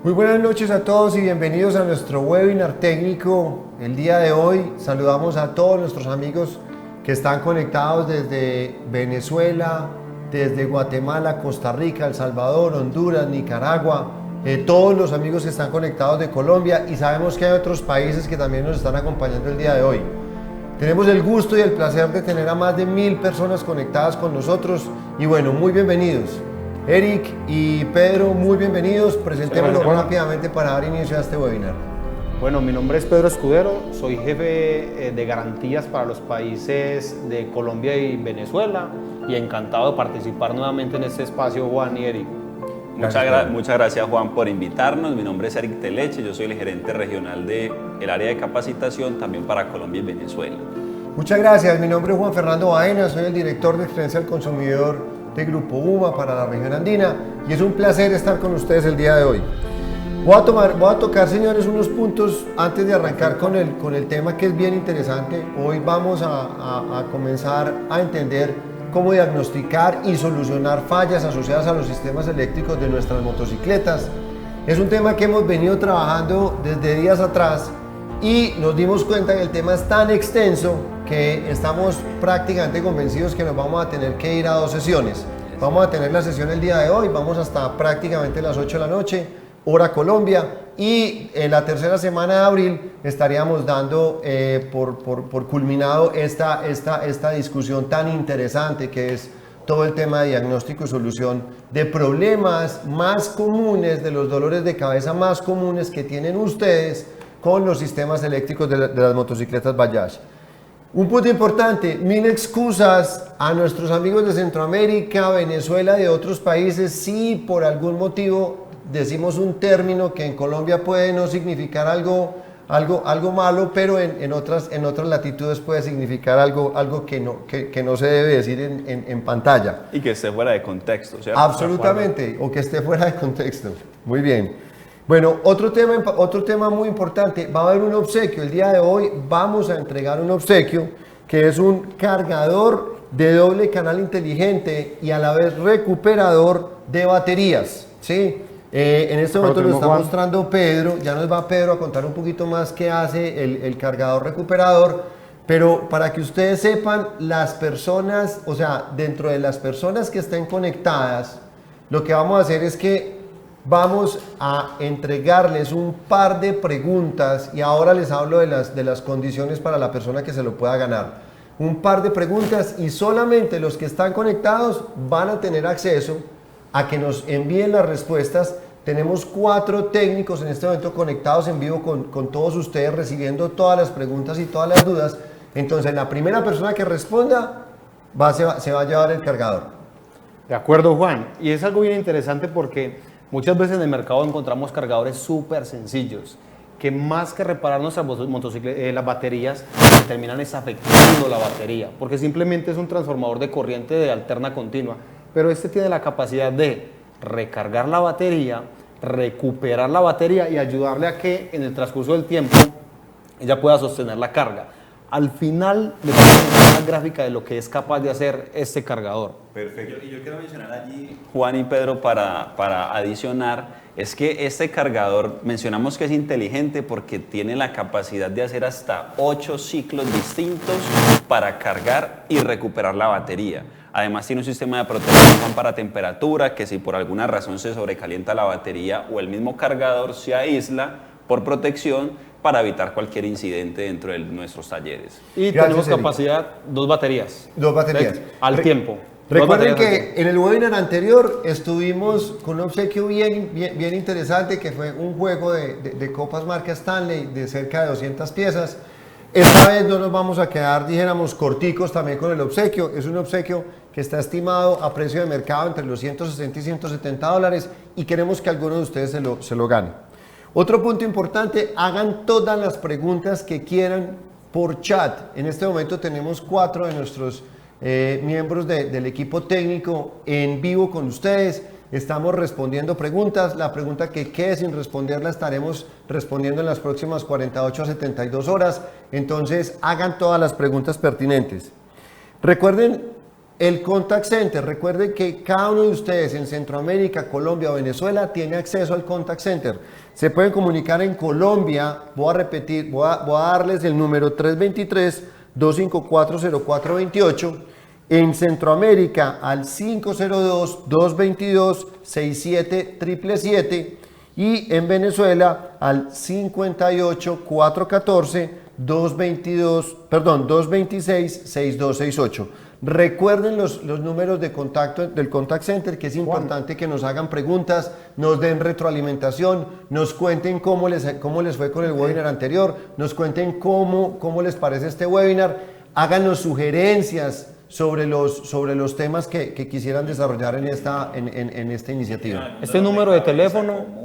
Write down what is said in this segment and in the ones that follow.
Muy buenas noches a todos y bienvenidos a nuestro webinar técnico. El día de hoy saludamos a todos nuestros amigos que están conectados desde Venezuela, desde Guatemala, Costa Rica, El Salvador, Honduras, Nicaragua, todos los amigos que están conectados de Colombia, y sabemos que hay otros países que también nos están acompañando el día de hoy. Tenemos el gusto y el placer de tener a más de 1000 personas conectadas con nosotros y bueno, muy bienvenidos. Eric y Pedro, muy bienvenidos. Presentémonos rápidamente para dar inicio a este webinar. Bueno, mi nombre es Pedro Escudero, soy jefe de garantías para los países de Colombia y Venezuela y encantado de participar nuevamente en este espacio, Juan y Eric. Muchas gracias, Juan, por invitarnos. Mi nombre es Eric Teleche, yo soy el gerente regional del área de capacitación también para Colombia y Venezuela. Muchas gracias, mi nombre es Juan Fernando Baena, soy el director de experiencia al consumidor de Grupo UMA para la región andina y es un placer estar con ustedes el día de hoy. Voy a tocar, señores, unos puntos antes de arrancar con el tema, que es bien interesante. Hoy vamos a comenzar a entender cómo diagnosticar y solucionar fallas asociadas a los sistemas eléctricos de nuestras motocicletas. Es un tema que hemos venido trabajando desde días atrás y nos dimos cuenta que el tema es tan extenso que estamos prácticamente convencidos que nos vamos a tener que ir a 2 sesiones. Vamos a tener la sesión el día de hoy, vamos hasta prácticamente las 8 de la noche, hora Colombia, y en la tercera semana de abril estaríamos dando por culminado esta discusión tan interesante que es todo el tema de diagnóstico y solución de problemas más comunes, de los dolores de cabeza más comunes que tienen ustedes con los sistemas eléctricos de las motocicletas Bajaj. Un punto importante, 1000 excusas a nuestros amigos de Centroamérica, Venezuela y de otros países si por algún motivo decimos un término que en Colombia puede no significar algo malo, pero en otras latitudes puede significar algo que no se debe decir en pantalla. Y que esté fuera de contexto, ¿cierto? Absolutamente, o que esté fuera de contexto. Muy bien. Bueno, otro tema muy importante, va a haber un obsequio. El día de hoy vamos a entregar un obsequio que es un cargador de doble canal inteligente y a la vez recuperador de baterías, ¿sí? En este momento lo está mostrando Pedro, ya nos va Pedro a contar un poquito más qué hace el cargador recuperador, pero para que ustedes sepan, las personas, o sea, dentro de las personas que estén conectadas, lo que vamos a hacer es que vamos a entregarles un par de preguntas y ahora les hablo de las condiciones para la persona que se lo pueda ganar. Un par de preguntas y solamente los que están conectados van a tener acceso a que nos envíen las respuestas. Tenemos 4 técnicos en este momento conectados en vivo con todos ustedes, recibiendo todas las preguntas y todas las dudas. Entonces la primera persona que responda se va a llevar el cargador. De acuerdo, Juan. Y es algo bien interesante porque muchas veces en el mercado encontramos cargadores súper sencillos que más que reparar nuestras motocicletas, las baterías, terminan afectando la batería porque simplemente es un transformador de corriente de alterna continua. Pero este tiene la capacidad de recargar la batería, recuperar la batería y ayudarle a que en el transcurso del tiempo ella pueda sostener la carga. Al final le ponemos una gráfica de lo que es capaz de hacer este cargador. Perfecto. Y yo quiero mencionar allí, Juan y Pedro, para adicionar, es que este cargador, mencionamos que es inteligente porque tiene la capacidad de hacer hasta 8 ciclos distintos para cargar y recuperar la batería. Además tiene un sistema de protección para temperatura, que si por alguna razón se sobrecalienta la batería o el mismo cargador se aísla por protección para evitar cualquier incidente dentro de nuestros talleres. Y tenemos capacidad 2 baterías. 2 baterías. Al tiempo. Recuerden que en el webinar anterior estuvimos con un obsequio bien interesante, que fue un juego de copas marca Stanley de cerca de 200 piezas. Esta vez no nos vamos a quedar, dijéramos, corticos también con el obsequio. Es un obsequio que está estimado a precio de mercado entre los 160 y 170 dólares y queremos que alguno de ustedes se lo gane. Otro punto importante, hagan todas las preguntas que quieran por chat. En este momento tenemos 4 de nuestros miembros del equipo técnico en vivo con ustedes. Estamos respondiendo preguntas. La pregunta que quede sin responder la estaremos respondiendo en las próximas 48 a 72 horas. Entonces, hagan todas las preguntas pertinentes. Recuerden El Contact Center, recuerden que cada uno de ustedes en Centroamérica, Colombia o Venezuela tiene acceso al Contact Center. Se pueden comunicar en Colombia, voy a repetir, voy a darles el número 323-254-0428. En Centroamérica al 502-222-67777 y en Venezuela al 226-6268. Recuerden los números de contacto del Contact Center, que es importante que nos hagan preguntas, nos den retroalimentación, nos cuenten cómo les fue con el webinar anterior, nos cuenten cómo les parece este webinar, háganos sugerencias sobre los temas que quisieran desarrollar en esta iniciativa. Este número de teléfono...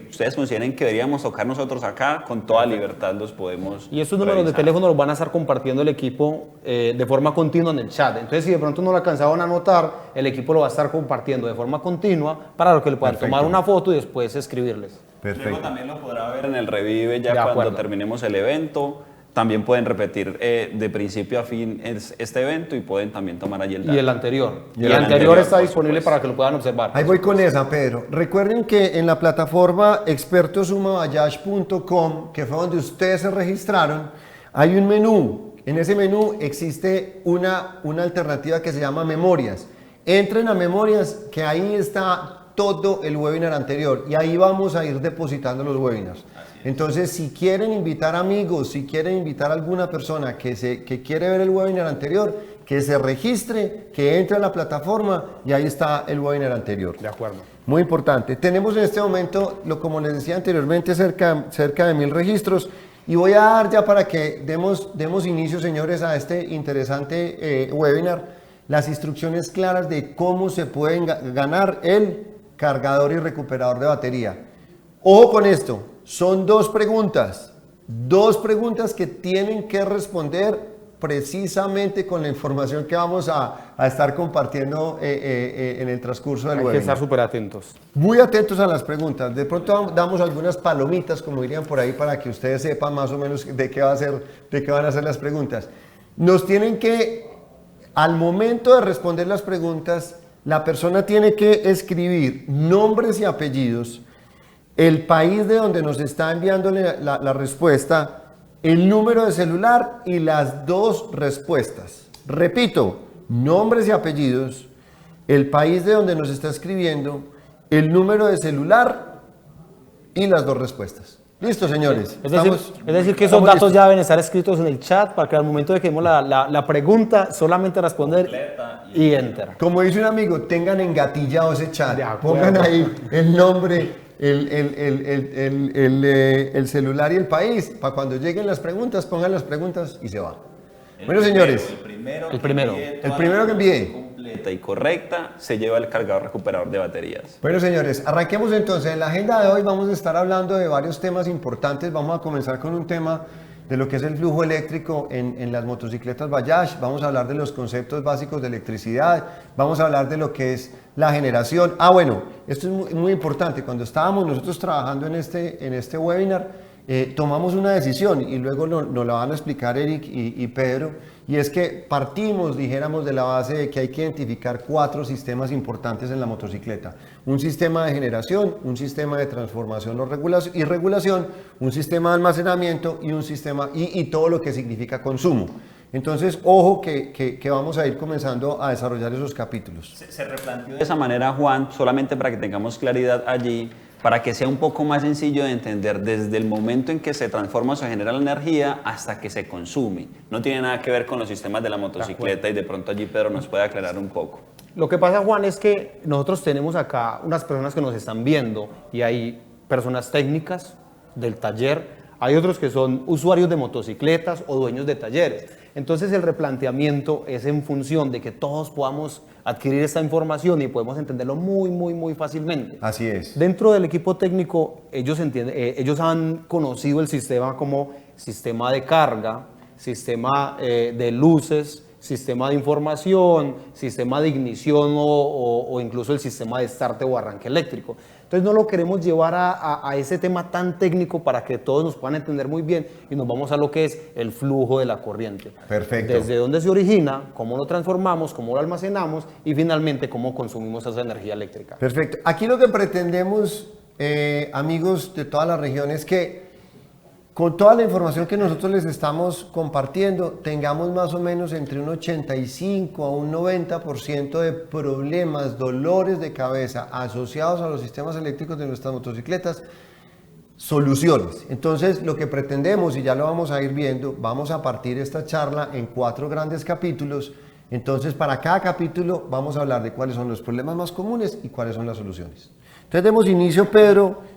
ustedes consideren que deberíamos tocar nosotros acá, con toda libertad los podemos Y estos números de teléfono los van a estar compartiendo el equipo de forma continua en el chat. Entonces, si de pronto no lo alcanzaban a anotar, el equipo lo va a estar compartiendo de forma continua para que le puedan tomar una foto y después escribirles. Perfecto. Luego también lo podrá ver en el Revive ya cuando terminemos el evento. También pueden repetir de principio a fin este evento y pueden también tomar allí el dato. Y el anterior. Y el anterior está disponible para que lo puedan observar. Ahí voy con esa, Pedro. Recuerden que en la plataforma expertosumabayash.com, que fue donde ustedes se registraron, hay un menú. En ese menú existe una alternativa que se llama Memorias. Entren a Memorias, que ahí está todo el webinar anterior y ahí vamos a ir depositando los webinars. Entonces, si quieren invitar amigos, si quieren invitar a alguna persona que quiere ver el webinar anterior, que se registre, que entre a la plataforma y ahí está el webinar anterior. De acuerdo. Muy importante. Tenemos en este momento, como les decía anteriormente, cerca de 1000 registros y voy a dar ya para que demos inicio, señores, a este interesante webinar, las instrucciones claras de cómo se pueden ganar el cargador y recuperador de batería. Ojo con esto. Son dos preguntas que tienen que responder precisamente con la información que vamos a estar compartiendo en el transcurso del webinar. Hay que estar súper atentos. Muy atentos a las preguntas. De pronto damos algunas palomitas, como dirían por ahí, para que ustedes sepan más o menos de qué van a ser las preguntas. Nos tienen que, al momento de responder las preguntas, la persona tiene que escribir nombres y apellidos, el país de donde nos está enviando la respuesta, el número de celular y las dos respuestas. Repito, nombres y apellidos, el país de donde nos está escribiendo, el número de celular y las dos respuestas. Listo, señores. Es decir, que esos datos ya deben estar escritos en el chat para que al momento de que demos la pregunta, solamente responder y enter. Como dice un amigo, tengan engatillado ese chat. Pongan ahí el nombre, el celular y el país. Para cuando lleguen las preguntas, pongan las preguntas y se va. Bueno, señores. El primero que envié. Completa y correcta se lleva el cargador recuperador de baterías. Bueno, señores, arranquemos entonces. En la agenda de hoy vamos a estar hablando de varios temas importantes. Vamos a comenzar con un tema de lo que es el flujo eléctrico en las motocicletas Bayash. Vamos a hablar de los conceptos básicos de electricidad. Vamos a hablar de lo que es la generación. Bueno, esto es muy, muy importante. Cuando estábamos nosotros trabajando en este webinar, tomamos una decisión y luego nos la van a explicar Eric y Pedro, y es que partimos, dijéramos, de la base de que hay que identificar 4 sistemas importantes en la motocicleta: un sistema de generación, un sistema de transformación y regulación, un sistema de almacenamiento y un sistema y todo lo que significa consumo. Entonces, ojo que vamos a ir comenzando a desarrollar esos capítulos. Se replanteó de esa manera, Juan, solamente para que tengamos claridad allí, para que sea un poco más sencillo de entender desde el momento en que se transforma o se genera la energía hasta que se consume. No tiene nada que ver con los sistemas de la motocicleta y de pronto allí Pedro nos puede aclarar un poco. Lo que pasa, Juan, es que nosotros tenemos acá unas personas que nos están viendo y hay personas técnicas del taller, hay otros que son usuarios de motocicletas o dueños de talleres. Entonces el replanteamiento es en función de que todos podamos adquirir esta información y podemos entenderlo muy, muy, muy fácilmente. Así es. Dentro del equipo técnico, ellos han conocido el sistema como sistema de carga, sistema de luces, sistema de información, sistema de ignición o incluso el sistema de start o arranque eléctrico. Entonces no lo queremos llevar a ese tema tan técnico para que todos nos puedan entender muy bien y nos vamos a lo que es el flujo de la corriente. Perfecto. Desde dónde se origina, cómo lo transformamos, cómo lo almacenamos y finalmente cómo consumimos esa energía eléctrica. Perfecto. Aquí lo que pretendemos, amigos de todas las regiones, es que con toda la información que nosotros les estamos compartiendo, tengamos más o menos entre un 85 a un 90% de problemas, dolores de cabeza asociados a los sistemas eléctricos de nuestras motocicletas, soluciones. Entonces, lo que pretendemos, y ya lo vamos a ir viendo, vamos a partir esta charla en 4 grandes capítulos. Entonces, para cada capítulo vamos a hablar de cuáles son los problemas más comunes y cuáles son las soluciones. Entonces, demos inicio, Pedro,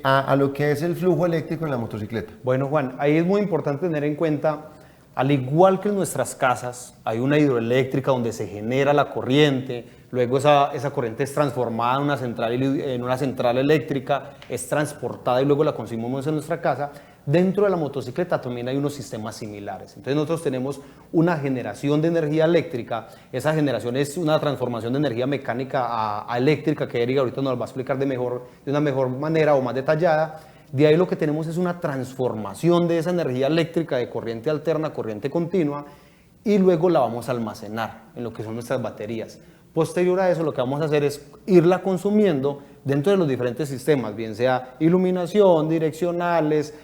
a lo que es el flujo eléctrico en la motocicleta. Bueno, Juan, ahí es muy importante tener en cuenta, al igual que en nuestras casas, hay una hidroeléctrica donde se genera la corriente, luego esa corriente es transformada en una central eléctrica, es transportada y luego la consumimos en nuestra casa. Dentro de la motocicleta también hay unos sistemas similares. Entonces nosotros tenemos una generación de energía eléctrica. Esa generación es una transformación de energía mecánica a eléctrica, que Eric ahorita nos lo va a explicar de una mejor manera o más detallada. De ahí lo que tenemos es una transformación de esa energía eléctrica de corriente alterna a corriente continua y luego la vamos a almacenar en lo que son nuestras baterías. Posterior a eso, lo que vamos a hacer es irla consumiendo dentro de los diferentes sistemas, bien sea iluminación, direccionales,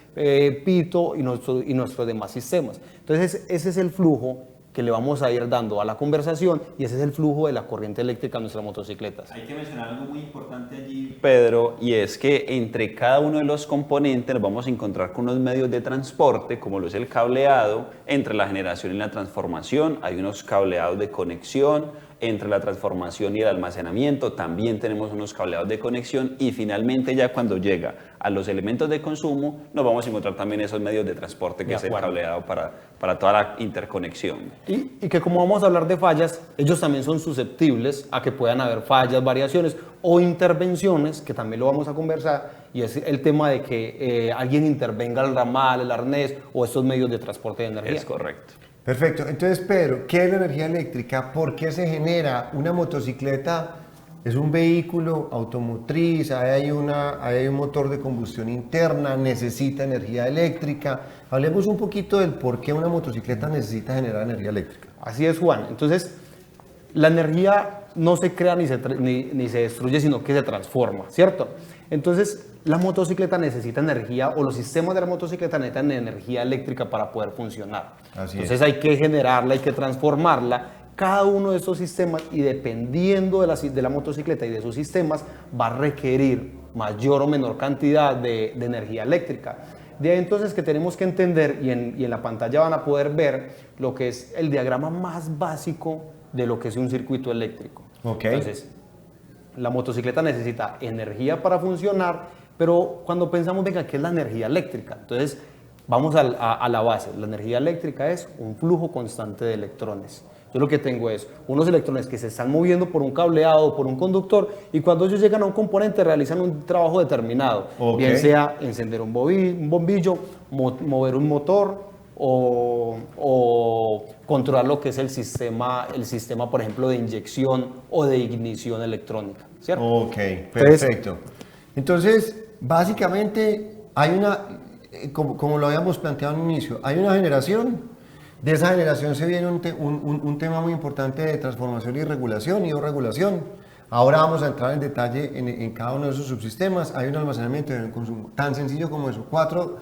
pito y nuestros demás sistemas. Entonces, ese es el flujo que le vamos a ir dando a la conversación y ese es el flujo de la corriente eléctrica en nuestras motocicletas. Hay que mencionar algo muy importante allí, Pedro, y es que entre cada uno de los componentes nos vamos a encontrar con unos medios de transporte, como lo es el cableado, entre la generación y la transformación, hay unos cableados de conexión, entre la transformación y el almacenamiento también tenemos unos cableados de conexión y finalmente ya cuando llega a los elementos de consumo nos vamos a encontrar también esos medios de transporte que es el cableado para toda la interconexión. Y que como vamos a hablar de fallas, ellos también son susceptibles a que puedan haber fallas, variaciones o intervenciones, que también lo vamos a conversar, y es el tema de que alguien intervenga el ramal, el arnés o estos medios de transporte de energía. Es correcto. Perfecto. Entonces, Pedro, ¿qué es la energía eléctrica? ¿Por qué se genera? Una motocicleta es un vehículo automotriz, hay un motor de combustión interna, necesita energía eléctrica. Hablemos un poquito del por qué una motocicleta necesita generar energía eléctrica. Así es, Juan. Entonces, la energía no se crea ni se destruye, sino que se transforma, ¿cierto? Entonces, la motocicleta necesita energía, o los sistemas de la motocicleta necesitan energía eléctrica para poder funcionar. Entonces hay que generarla, hay que transformarla. Cada uno de estos sistemas, y dependiendo de la motocicleta y de sus sistemas, va a requerir mayor o menor cantidad de energía eléctrica. De ahí entonces que tenemos que entender, y en la pantalla van a poder ver lo que es el diagrama más básico de lo que es un circuito eléctrico. Okay. Entonces, la motocicleta necesita energía para funcionar, pero cuando pensamos, venga, ¿qué es la energía eléctrica? Entonces, vamos a la base. La energía eléctrica es un flujo constante de electrones. Yo lo que tengo es unos electrones que se están moviendo por un cableado o por un conductor y cuando ellos llegan a un componente realizan un trabajo determinado. Okay. Bien sea encender un bombillo, mover un motor o controlar lo que es el sistema, por ejemplo, de inyección o de ignición electrónica, ¿cierto? Ok, perfecto. Entonces, básicamente hay como lo habíamos planteado en un inicio, hay una generación. De esa generación se viene un tema muy importante de transformación y regulación y o regulación. Ahora vamos a entrar en detalle en cada uno de esos subsistemas. Hay un almacenamiento y un consumo. Tan sencillo como eso. Cuatro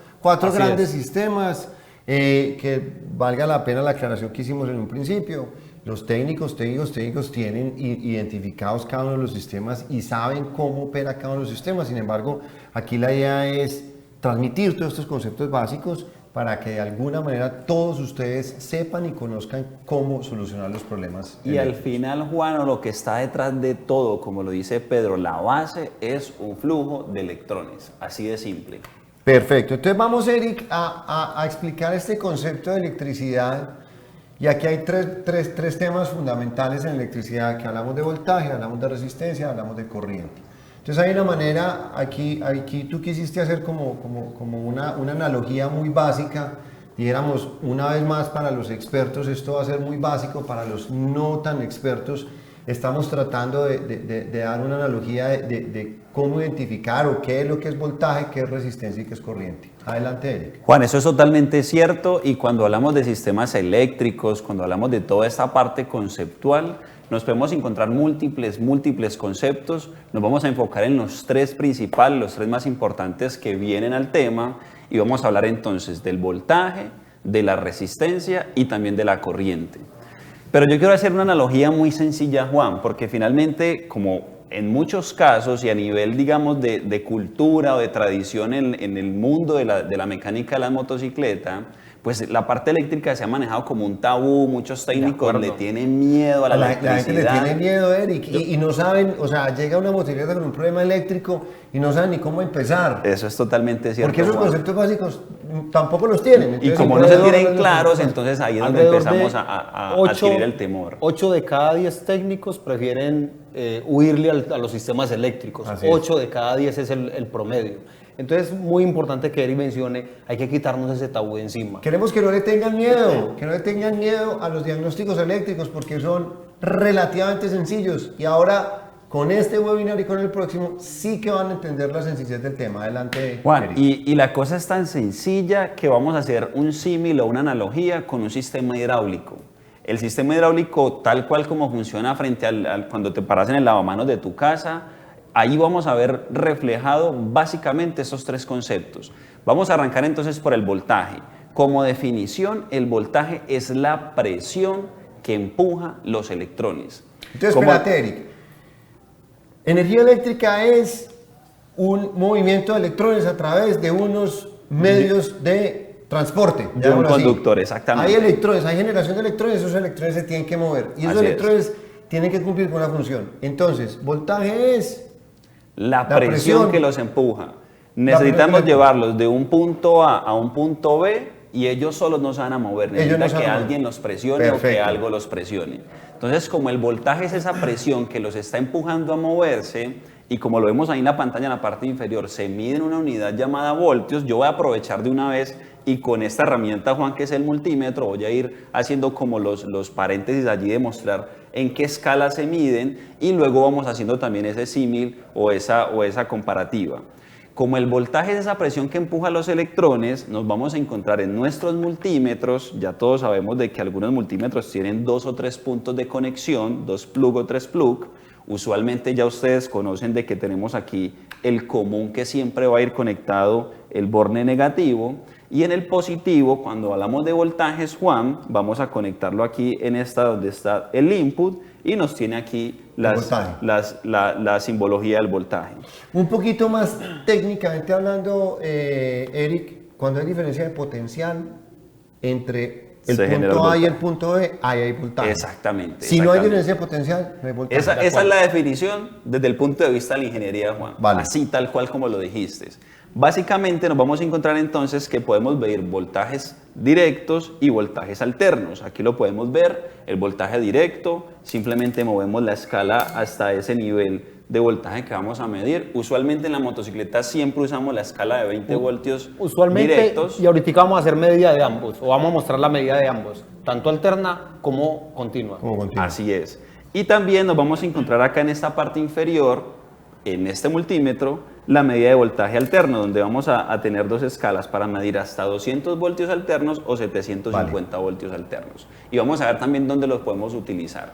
grandes sistemas que valga la pena la aclaración que hicimos en un principio. Los técnicos tienen identificados cada uno de los sistemas y saben cómo opera cada uno de los sistemas. Sin embargo, aquí la idea es transmitir todos estos conceptos básicos para que de alguna manera todos ustedes sepan y conozcan cómo solucionar los problemas. Y al final, Juan, lo que está detrás de todo, como lo dice Pedro, la base es un flujo de electrones, así de simple. Perfecto, entonces vamos, Eric, a explicar este concepto de electricidad. Y aquí hay tres temas fundamentales en electricidad, que hablamos de voltaje, hablamos de resistencia, hablamos de corriente. Entonces hay una manera, aquí tú quisiste hacer como una analogía muy básica, dijéramos una vez más para los expertos, esto va a ser muy básico, para los no tan expertos, estamos tratando de dar una analogía de cómo identificar o qué es lo que es voltaje, qué es resistencia y qué es corriente. Adelante, Eric. Juan, eso es totalmente cierto, y cuando hablamos de sistemas eléctricos, cuando hablamos de toda esta parte conceptual, nos podemos encontrar múltiples conceptos. Nos vamos a enfocar en los tres principales, los tres más importantes que vienen al tema, y vamos a hablar entonces del voltaje, de la resistencia y también de la corriente. Pero yo quiero hacer una analogía muy sencilla, Juan, porque finalmente, como en muchos casos y a nivel, digamos, de cultura o de tradición en el mundo de la mecánica de la motocicleta, pues la parte eléctrica se ha manejado como un tabú. Muchos técnicos le tienen miedo a la electricidad. La gente le tiene miedo, Eric, y no saben, o sea, llega una motocicleta con un problema eléctrico y no saben ni cómo empezar. Eso es totalmente cierto, porque esos Juan. conceptos básicos tampoco los tienen. Y como no se tienen claros, entonces ahí es donde empezamos a adquirir el temor. 8 de cada 10 técnicos prefieren huirle a los sistemas eléctricos. 8 de cada 10 es el promedio. Entonces es muy importante que Eric mencione, hay que quitarnos ese tabú de encima. Queremos que no le tengan miedo, a los diagnósticos eléctricos, porque son relativamente sencillos. Y ahora, con este webinar y con el próximo, sí que van a entender la sencillez del tema. Adelante, Juan, Eric. y la cosa es tan sencilla que vamos a hacer un símil o una analogía con un sistema hidráulico. El sistema hidráulico, tal cual como funciona frente cuando te paras en el lavamanos de tu casa, ahí vamos a ver reflejado básicamente esos tres conceptos. Vamos a arrancar entonces por el voltaje. Como definición, el voltaje es la presión que empuja los electrones. Entonces, espérate, Eric. Energía eléctrica es un movimiento de electrones a través de unos medios de transporte. De un conductor, exactamente. Hay electrones, hay generación de electrones, esos electrones se tienen que mover. Y esos electrones tienen que cumplir con una función. Entonces, voltaje es la presión que los empuja. Necesitamos llevarlos de un punto A a un punto B, y ellos solos no se van a mover. Necesita que alguien los presione. Perfecto. O que algo los presione. Entonces, como el voltaje es esa presión que los está empujando a moverse, y como lo vemos ahí en la pantalla en la parte inferior, se mide en una unidad llamada voltios, yo voy a aprovechar de una vez y con esta herramienta, Juan, que es el multímetro, voy a ir haciendo como los paréntesis allí de mostrar en qué escala se miden, y luego vamos haciendo también ese símil o esa comparativa. Como el voltaje es esa presión que empuja los electrones, nos vamos a encontrar en nuestros multímetros. Ya todos sabemos de que algunos multímetros tienen 2 o 3 puntos de conexión, 2 plug o 3 plug. Usualmente ya ustedes conocen de que tenemos aquí el común, que siempre va a ir conectado el borne negativo, y en el positivo, cuando hablamos de voltajes, Juan, vamos a conectarlo aquí en esta donde está el input, y nos tiene aquí la simbología del voltaje. Un poquito más técnicamente hablando, Eric, cuando hay diferencia de potencial entre el punto A y el punto B, ahí hay voltaje. Exactamente. Si no hay diferencia de potencial, no hay voltaje. Esa es la definición desde el punto de vista de la ingeniería, Juan. Vale. Así tal cual como lo dijiste. Básicamente nos vamos a encontrar entonces que podemos medir voltajes directos y voltajes alternos. Aquí lo podemos ver, el voltaje directo, simplemente movemos la escala hasta ese nivel de voltaje que vamos a medir. Usualmente en la motocicleta siempre usamos la escala de 20 voltios directos. Y ahorita vamos a hacer medida de ambos, o vamos a mostrar la medida de ambos, tanto alterna como continua. Así es. Y también nos vamos a encontrar acá en esta parte inferior, en este multímetro, la medida de voltaje alterno, donde vamos a tener dos escalas para medir hasta 200 voltios alternos o 750 voltios alternos. Y vamos a ver también dónde los podemos utilizar.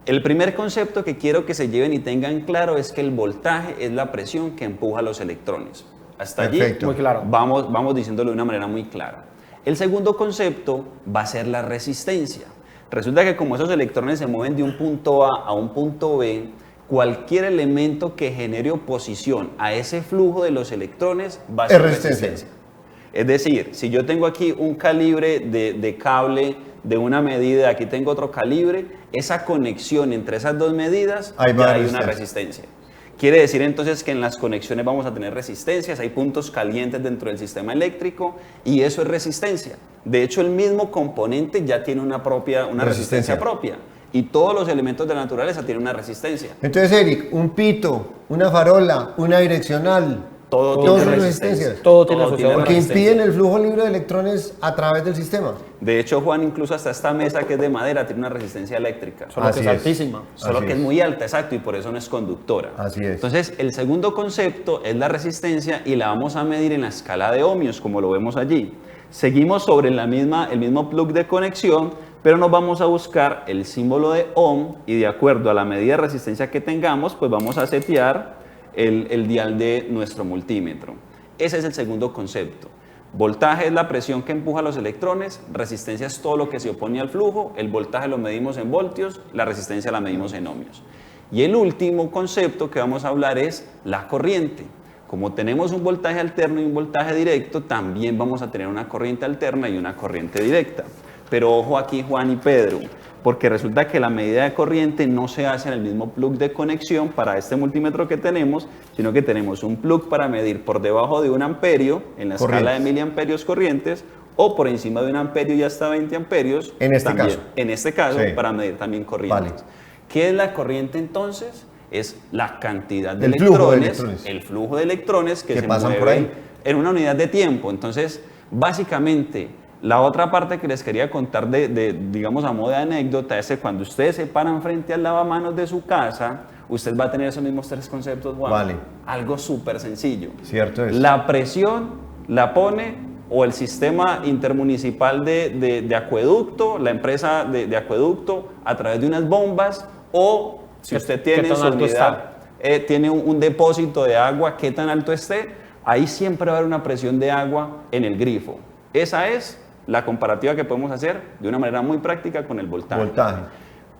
El primer concepto que quiero que se lleven y tengan claro es que el voltaje es la presión que empuja los electrones. Hasta allí, muy claro. Vamos diciéndolo de una manera muy clara. El segundo concepto va a ser la resistencia. Resulta que como esos electrones se mueven de un punto A a un punto B, cualquier elemento que genere oposición a ese flujo de los electrones va a ser resistencia. Es decir, si yo tengo aquí un calibre de cable de una medida, aquí tengo otro calibre, esa conexión entre esas dos medidas, ya hay una resistencia. Quiere decir entonces que en las conexiones vamos a tener resistencias, hay puntos calientes dentro del sistema eléctrico, y eso es resistencia. De hecho, el mismo componente ya tiene una resistencia propia. Y todos los elementos de la naturaleza tienen una resistencia. Entonces, Eric, un pito, una farola, una direccional, Todo Todas tiene son resistencia. resistencias. Todo tiene asociado Porque resistencia. impiden el flujo libre de electrones a través del sistema. De hecho, Juan, incluso hasta esta mesa que es de madera tiene una resistencia eléctrica. Solo que Así es es. altísima. Solo Así que es es. muy alta, exacto, y por eso no es conductora. Así es. Entonces, el segundo concepto es la resistencia y la vamos a medir en la escala de ohmios, como lo vemos allí. Seguimos sobre el mismo plug de conexión, pero nos vamos a buscar el símbolo de ohm y de acuerdo a la medida de resistencia que tengamos, pues vamos a setear el dial de nuestro multímetro. Ese es el segundo concepto. Voltaje es la presión que empuja los electrones, resistencia es todo lo que se opone al flujo, el voltaje lo medimos en voltios, la resistencia la medimos en ohmios. Y el último concepto que vamos a hablar es la corriente. Como tenemos un voltaje alterno y un voltaje directo, también vamos a tener una corriente alterna y una corriente directa. Pero ojo aquí, Juan y Pedro, porque resulta que la medida de corriente no se hace en el mismo plug de conexión para este multímetro que tenemos, sino que tenemos un plug para medir por debajo de 1 amperio en la escala de miliamperios corrientes o por encima de 1 amperio y hasta 20 amperios. En este también, caso. En este caso, Sí. para medir también corrientes. Vale. ¿Qué es la corriente entonces? Es la cantidad de El flujo de electrones, electrones. el flujo de electrones que Que se pasan por mueven ahí. en una unidad de tiempo. Entonces, básicamente, la otra parte que les quería contar digamos, a modo de anécdota es que cuando ustedes se paran frente al lavamanos de su casa, usted va a tener esos mismos 3 conceptos, Juan. Vale. Algo súper sencillo. Cierto es. La presión la pone o el sistema intermunicipal de acueducto, la empresa de acueducto, a través de unas bombas, o si ¿Qué- usted qué tiene tan su alto unidad, tiene un depósito de agua, qué tan alto esté, ahí siempre va a haber una presión de agua en el grifo. Esa es la comparativa que podemos hacer de una manera muy práctica con el voltaje. Voltaje.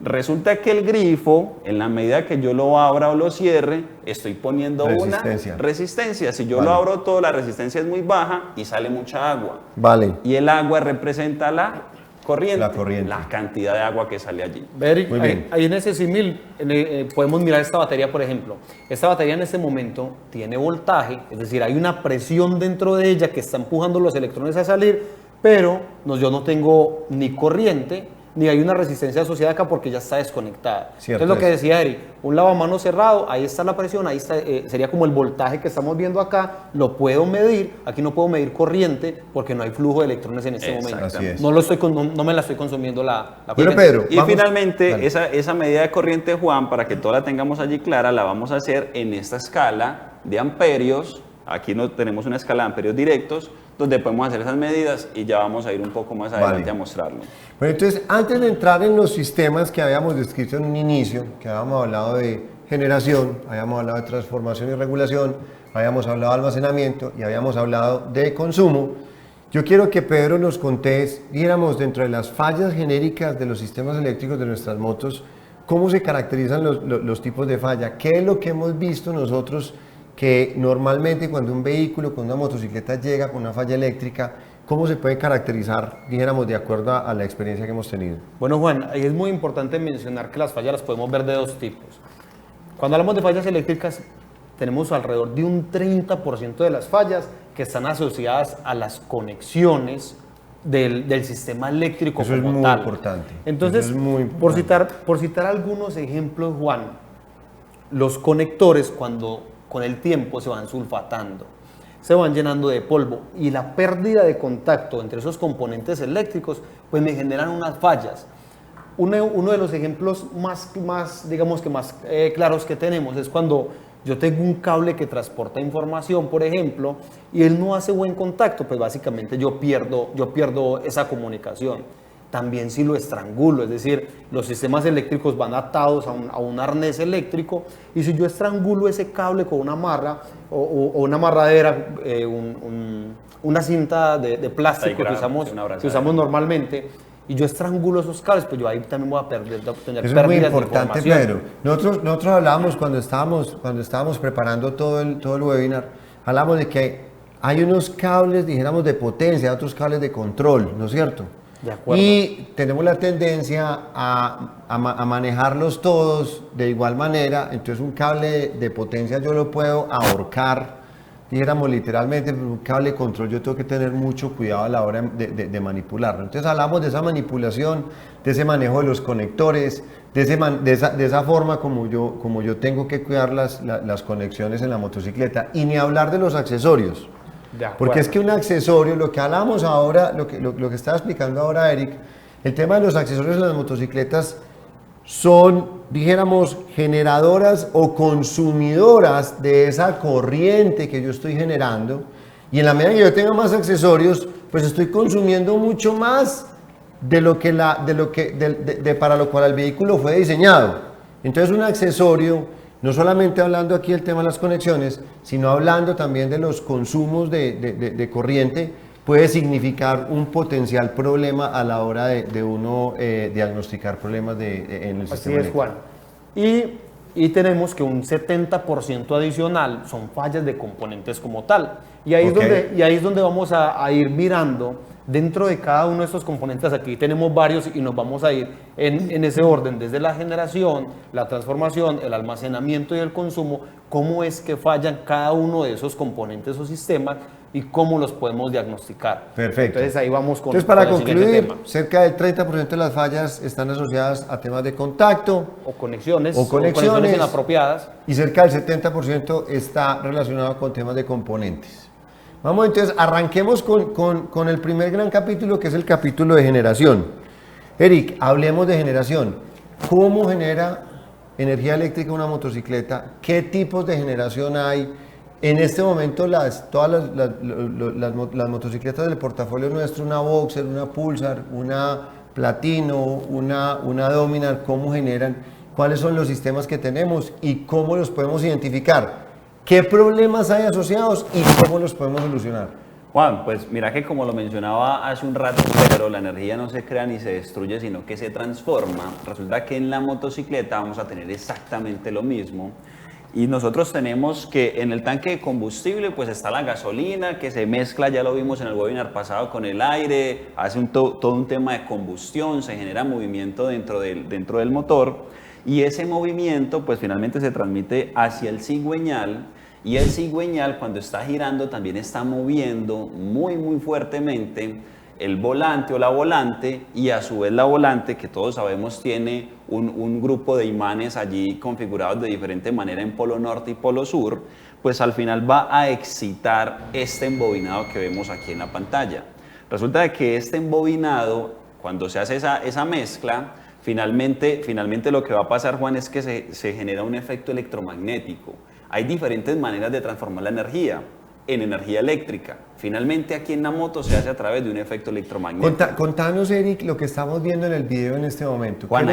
Resulta que el grifo, en la medida que yo lo abra o lo cierre, estoy poniendo Resistencia. una resistencia. Si yo Vale. lo abro todo, la resistencia es muy baja y sale mucha agua. Vale. Y el agua representa la corriente, La corriente. la cantidad de agua que sale allí. Ver, Muy bien. ahí en ese símil podemos mirar esta batería, por ejemplo. Esta batería en este momento tiene voltaje, es decir, hay una presión dentro de ella que está empujando los electrones a salir, pero yo no tengo ni corriente, ni hay una resistencia asociada acá porque ya está desconectada. Cierto Entonces lo que es. decía Eri, un lavamanos cerrado, ahí está la presión, ahí está, sería como el voltaje que estamos viendo acá, lo puedo medir, aquí no puedo medir corriente porque no hay flujo de electrones en este momento. Así es. No me la estoy consumiendo la Bueno, corriente. Pedro, Y vamos- finalmente, Dale. esa medida de corriente, Juan, para que toda la tengamos allí clara, la vamos a hacer en esta escala de amperios. Aquí no tenemos una escala de amperios directos, donde podemos hacer esas medidas y ya vamos a ir un poco más adelante Vale. a mostrarlo. Bueno, entonces, antes de entrar en los sistemas que habíamos descrito en un inicio, que habíamos hablado de generación, habíamos hablado de transformación y regulación, habíamos hablado de almacenamiento y habíamos hablado de consumo, yo quiero que Pedro nos contés, diéramos dentro de las fallas genéricas de los sistemas eléctricos de nuestras motos, cómo se caracterizan los tipos de falla, qué es lo que hemos visto nosotros que normalmente cuando un vehículo, cuando una motocicleta llega con una falla eléctrica, ¿cómo se puede caracterizar, dijéramos, de acuerdo a la experiencia que hemos tenido? Bueno, Juan, ahí es muy importante mencionar que las fallas las podemos ver de 2 tipos. Cuando hablamos de fallas eléctricas, tenemos alrededor de un 30% de las fallas que están asociadas a las conexiones del sistema eléctrico Eso es como muy tal. importante. Entonces, Eso es muy importante. por citar algunos ejemplos, Juan, los conectores cuando con el tiempo se van sulfatando, se van llenando de polvo y la pérdida de contacto entre esos componentes eléctricos pues me generan unas fallas. Uno de los ejemplos digamos que más claros que tenemos es cuando yo tengo un cable que transporta información, por ejemplo, y él no hace buen contacto, pues básicamente yo pierdo esa comunicación. También si lo estrangulo, es decir, los sistemas eléctricos van atados a un arnés eléctrico y si yo estrangulo ese cable con una amarra o una amarradera, una cinta de plástico Tight que grab, usamos, una abrazadera. que usamos normalmente, y yo estrangulo esos cables, pues yo ahí también voy a tener Eso pérdidas es muy de importante, información. Pedro. Nosotros hablábamos cuando estábamos preparando todo el webinar, hablamos de que hay unos cables, dijéramos, de potencia, otros cables de control, ¿no es cierto? De acuerdo. Y tenemos la tendencia a manejarlos todos de igual manera, entonces un cable de potencia yo lo puedo ahorcar dijéramos literalmente, un cable de control, yo tengo que tener mucho cuidado a la hora de manipularlo. Entonces hablamos de esa manipulación, de ese manejo de los conectores, de esa forma como yo tengo que cuidar las conexiones en la motocicleta, y ni hablar de los accesorios. Porque es que un accesorio, lo que hablamos ahora, lo que estaba explicando ahora Eric, el tema de los accesorios en las motocicletas son, dijéramos, generadoras o consumidoras de esa corriente que yo estoy generando, y en la medida que yo tenga más accesorios, pues estoy consumiendo mucho más para lo cual el vehículo fue diseñado. Entonces un accesorio, no solamente hablando aquí del tema de las conexiones, sino hablando también de los consumos de corriente, puede significar un potencial problema a la hora de uno diagnosticar problemas en el sistema. Así es, Juan. Y tenemos que un 70% adicional son fallas de componentes como tal. Y ahí, es donde vamos a ir mirando dentro de cada uno de estos componentes. Aquí tenemos varios y nos vamos a ir en ese orden, desde la generación, la transformación, el almacenamiento y el consumo, cómo es que fallan cada uno de esos componentes o sistemas y cómo los podemos diagnosticar. Perfecto. Entonces ahí vamos con, Entonces, para con el siguiente concluir, tema. cerca del 30% de las fallas están asociadas a temas de contacto O conexiones inapropiadas, y cerca del 70% está relacionado con temas de componentes. Vamos, entonces, arranquemos con el primer gran capítulo, que es el capítulo de generación. Eric, hablemos de generación. ¿Cómo genera energía eléctrica una motocicleta? ¿Qué tipos de generación hay? En este momento todas las motocicletas del portafolio nuestro, una Boxer, una Pulsar, una Platino, una Dominar, ¿cómo generan? ¿Cuáles son los sistemas que tenemos y cómo los podemos identificar? ¿Qué problemas hay asociados y cómo los podemos solucionar? Juan, pues mira que como lo mencionaba hace un rato, pero la energía no se crea ni se destruye, sino que se transforma. Resulta que en la motocicleta vamos a tener exactamente lo mismo. Y nosotros tenemos que en el tanque de combustible pues está la gasolina que se mezcla, ya lo vimos en el webinar pasado, con el aire, hace todo un tema de combustión, se genera movimiento dentro del motor, y ese movimiento pues finalmente se transmite hacia el cigüeñal, y el cigüeñal cuando está girando también está moviendo muy fuertemente el volante o la volante, y a su vez la volante, que todos sabemos tiene un grupo de imanes allí configurados de diferente manera en polo norte y polo sur, pues al final va a excitar este embobinado que vemos aquí en la pantalla. Resulta de que este embobinado, cuando se hace esa mezcla, finalmente lo que va a pasar, Juan, es que se genera un efecto electromagnético. Hay diferentes maneras de transformar la energía en energía eléctrica. Finalmente aquí en la moto se hace a través de un efecto electromagnético. Contanos, Eric, lo que estamos viendo en el video en este momento. Juan,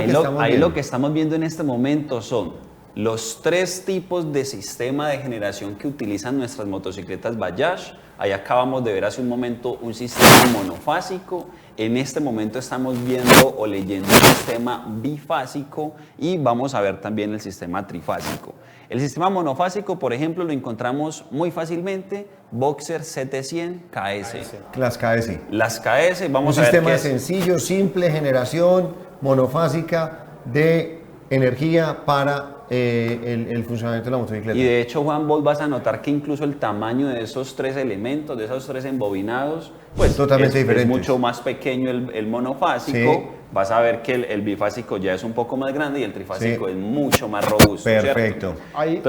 lo que estamos viendo en este momento son los 3 tipos de sistema de generación que utilizan nuestras motocicletas Bajaj. Ahí acabamos de ver hace un momento un sistema monofásico. En este momento estamos viendo o leyendo el sistema bifásico, y vamos a ver también el sistema trifásico. El sistema monofásico, por ejemplo, lo encontramos muy fácilmente, Boxer 700 KS. Las KS. Las KS, vamos a ver. Un sistema sencillo, simple, generación monofásica de energía para el funcionamiento de la motocicleta. Y de hecho, Juan, vos vas a notar que incluso el tamaño de esos 3 elementos, de esos 3 embobinados, pues totalmente es mucho más pequeño el monofásico. Sí. Vas a ver que el bifásico ya es un poco más grande y el trifásico es mucho más robusto. Perfecto. Ahí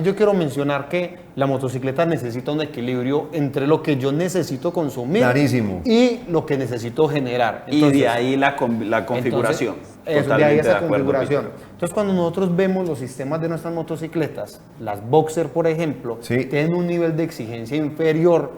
yo quiero mencionar que la motocicleta necesita un equilibrio entre lo que yo necesito consumir. Clarísimo. Y lo que necesito generar. Entonces, y de ahí la configuración. De ahí esa configuración. Entonces, cuando nosotros vemos los sistemas de nuestras motocicletas, las Boxer, por ejemplo, tienen un nivel de exigencia inferior,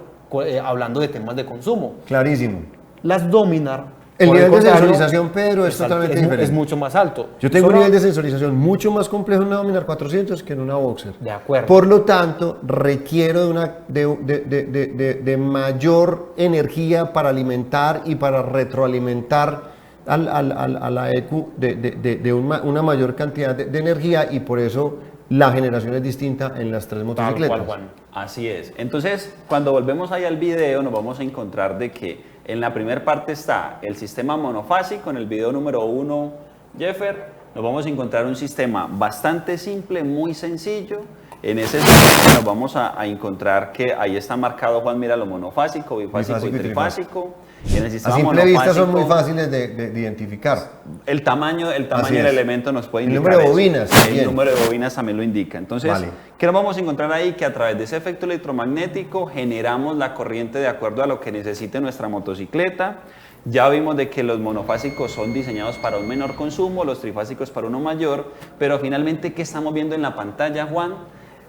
hablando de temas de consumo. Clarísimo. Las Dominar, el nivel de sensorización, Pedro, es totalmente diferente. Es mucho más alto. Yo tengo un nivel de sensorización mucho más complejo en una Dominar 400 que en una Boxer. De acuerdo. Por lo tanto, requiero de mayor energía para alimentar y para retroalimentar a la ECU de una mayor cantidad de energía, y por eso la generación es distinta en las 3 motocicletas. Tal cual, Juan. Así es. Entonces, cuando volvemos ahí al video, nos vamos a encontrar de que en la primera parte está el sistema monofásico. En el video número 1, Jeffer, nos vamos a encontrar un sistema bastante simple, muy sencillo, En ese sistema nos vamos a encontrar que ahí está marcado, Juan, mira, lo monofásico, bifásico y trifásico. En el sistema a simple vista son muy monofásico, fáciles de identificar. el tamaño del elemento nos puede El indicar número de eso. bobinas El también. número de bobinas también lo indica. Entonces, Vale. ¿qué nos vamos a encontrar ahí? Que a través de ese efecto electromagnético generamos la corriente de acuerdo a lo que necesite nuestra motocicleta. Ya vimos de que los monofásicos son diseñados para un menor consumo, los trifásicos para uno mayor, pero finalmente, ¿qué estamos viendo en la pantalla, Juan?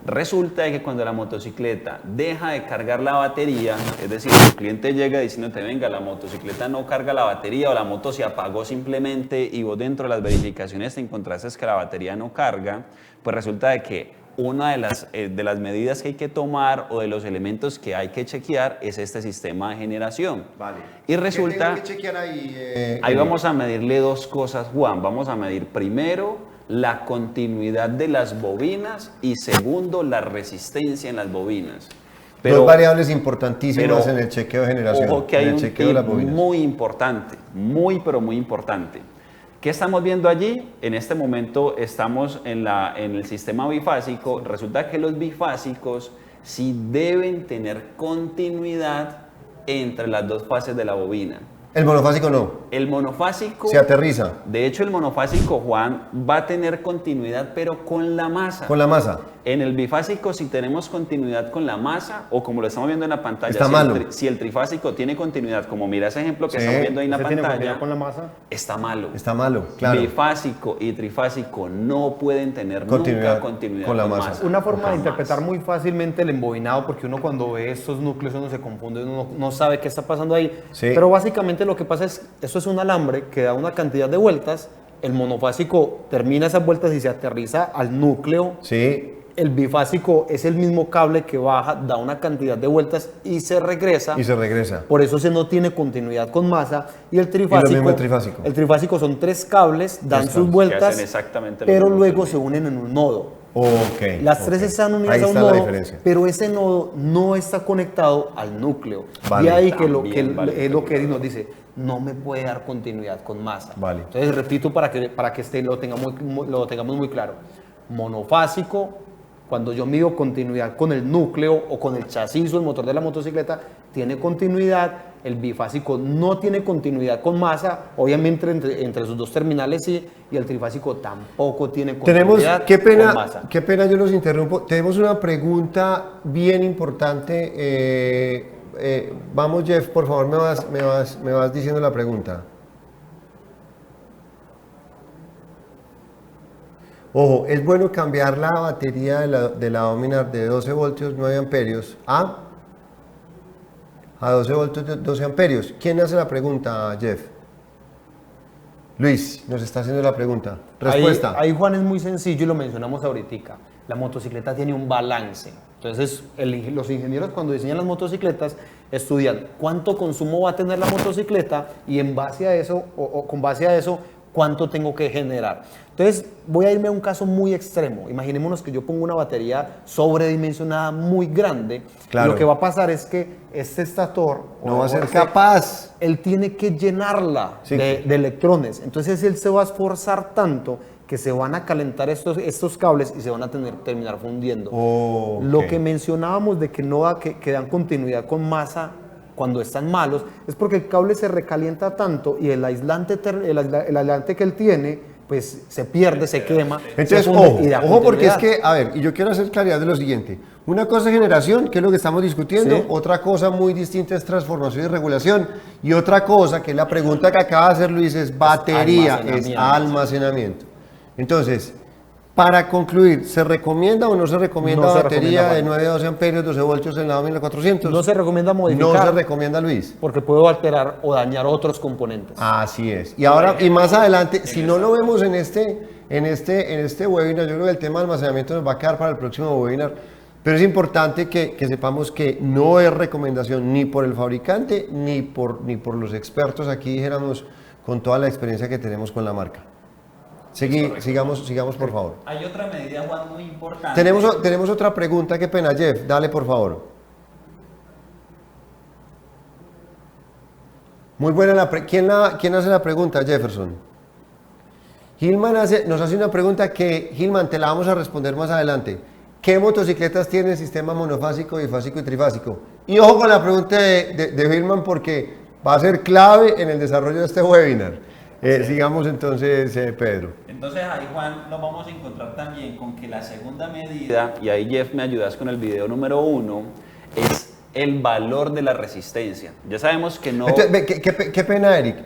Resulta de que cuando la motocicleta deja de cargar la batería, es decir, el cliente llega diciéndote, venga, la motocicleta no carga la batería o la moto se apagó simplemente y vos dentro de las verificaciones te encontraste que la batería no carga, pues resulta de que una de las medidas que hay que tomar o de los elementos que hay que chequear es este sistema de generación. Vale. Y resulta, ¿Qué tengo que chequear ahí? ahí vamos a medirle dos cosas, Juan. Vamos a medir primero la continuidad de las bobinas y segundo la resistencia en las bobinas. Dos variables importantísimas pero en el chequeo de generación. Ojo que hay en el un chequeo de las tip bobinas. muy importante, pero muy importante. ¿Qué estamos viendo allí? En este momento estamos en el sistema bifásico. Resulta que los bifásicos sí deben tener continuidad entre las dos fases de la bobina. El monofásico no. El monofásico, Se aterriza de hecho el monofásico, Juan, va a tener continuidad pero con la masa. con la masa. En el bifásico, si tenemos continuidad con la masa, o como lo estamos viendo en la pantalla, Está malo. Si el trifásico tiene continuidad, como mira ese ejemplo que Sí. estamos viendo ahí en la ¿Usted tiene pantalla, continuidad con la masa? está malo. Está malo, claro. Bifásico y trifásico no pueden tener Continuidad nunca continuidad con la masa. Una forma de Jamás. interpretar muy fácilmente el embobinado, porque uno cuando ve estos núcleos uno se confunde, uno no sabe qué está pasando ahí. Sí. Pero básicamente lo que pasa es, esto es un alambre que da una cantidad de vueltas, el monofásico termina esas vueltas y se aterriza al núcleo. Sí. El bifásico es el mismo cable que baja, da una cantidad de vueltas y se regresa. Y se regresa. Por eso se no tiene continuidad con masa. Y el trifásico. mismo el trifásico. El trifásico son 3 cables, dan Tres sus cables que vueltas, hacen exactamente lo pero mismo luego que el se unen en un nodo. Ok. Las tres ok. están unidas Ahí a un está la nodo, diferencia. pero ese nodo no está conectado al núcleo. Vale. Y ahí que También vale es lo que recordar. nos dice, no me puede dar continuidad con masa. Vale. Entonces repito para que lo tengamos muy claro. Monofásico, cuando yo mido continuidad con el núcleo o con el chasis o el motor de la motocicleta, tiene continuidad. El bifásico no tiene continuidad con masa, obviamente entre sus dos terminales sí, y el trifásico tampoco tiene Tenemos, continuidad con masa. qué pena yo los interrumpo. Tenemos una pregunta bien importante. Vamos, Jeff, por favor, me vas diciendo la pregunta. Ojo, es bueno cambiar la batería de la Dominar de 12 voltios 9 amperios a 12 voltios 12 amperios. ¿Quién hace la pregunta, Jeff? Luis nos está haciendo la pregunta. Respuesta. Ahí, Juan, es muy sencillo y lo mencionamos ahorita. La motocicleta tiene un balance. Entonces, los ingenieros cuando diseñan las motocicletas estudian cuánto consumo va a tener la motocicleta y en base a eso, o con base a eso, cuánto tengo que generar. Entonces, voy a irme a un caso muy extremo. Imaginémonos que yo pongo una batería sobredimensionada muy grande. Claro. Lo que va a pasar es que este estator No va a ser este- capaz. él tiene que llenarla Sí. de electrones. Entonces él se va a esforzar tanto que se van a calentar estos cables y se van a terminar fundiendo. Ok. Lo que mencionábamos de que no da, que dan continuidad con masa cuando están malos, es porque el cable se recalienta tanto y el aislante que él tiene, pues se pierde, se quema. Entonces, se funde y da ojo, porque es continuidad. que, a ver, y yo quiero hacer claridad de lo siguiente. Una cosa es generación, que es lo que estamos discutiendo, Sí. otra cosa muy distinta es transformación y regulación, y otra cosa, que es la pregunta que acaba de hacer Luis, es batería, es almacenamiento. Entonces, para concluir, ¿se recomienda o no se recomienda No se batería recomienda, de Juan. 9 a 12 amperios, 12 voltios en la Dominar 400? No se recomienda No modificar se recomienda, Luis. porque puedo alterar o dañar otros componentes. Así es. Y ahora, y más adelante, si no lo vemos en este webinar, yo creo que el tema de almacenamiento nos va a quedar para el próximo webinar, pero es importante que sepamos que no es recomendación ni por el fabricante ni por los expertos aquí, dijéramos, con toda la experiencia que tenemos con la marca. Sigamos, por favor. Hay otra medida, Juan, muy importante. Tenemos otra pregunta, qué pena, Jeff, dale por favor. Muy buena ¿quién hace la pregunta, Jefferson? Gilman nos hace una pregunta que, Gilman, te la vamos a responder más adelante. ¿qué motocicletas tienen sistema monofásico, bifásico y trifásico? Y ojo con la pregunta de Vilman porque va a ser clave en el desarrollo de este webinar. Sigamos entonces, Pedro. Entonces ahí, Juan, nos vamos a encontrar también con que la segunda medida, y ahí Jeff me ayudas con el video número 1, es el valor de la resistencia. Ya sabemos que no... Entonces, qué pena, Eric.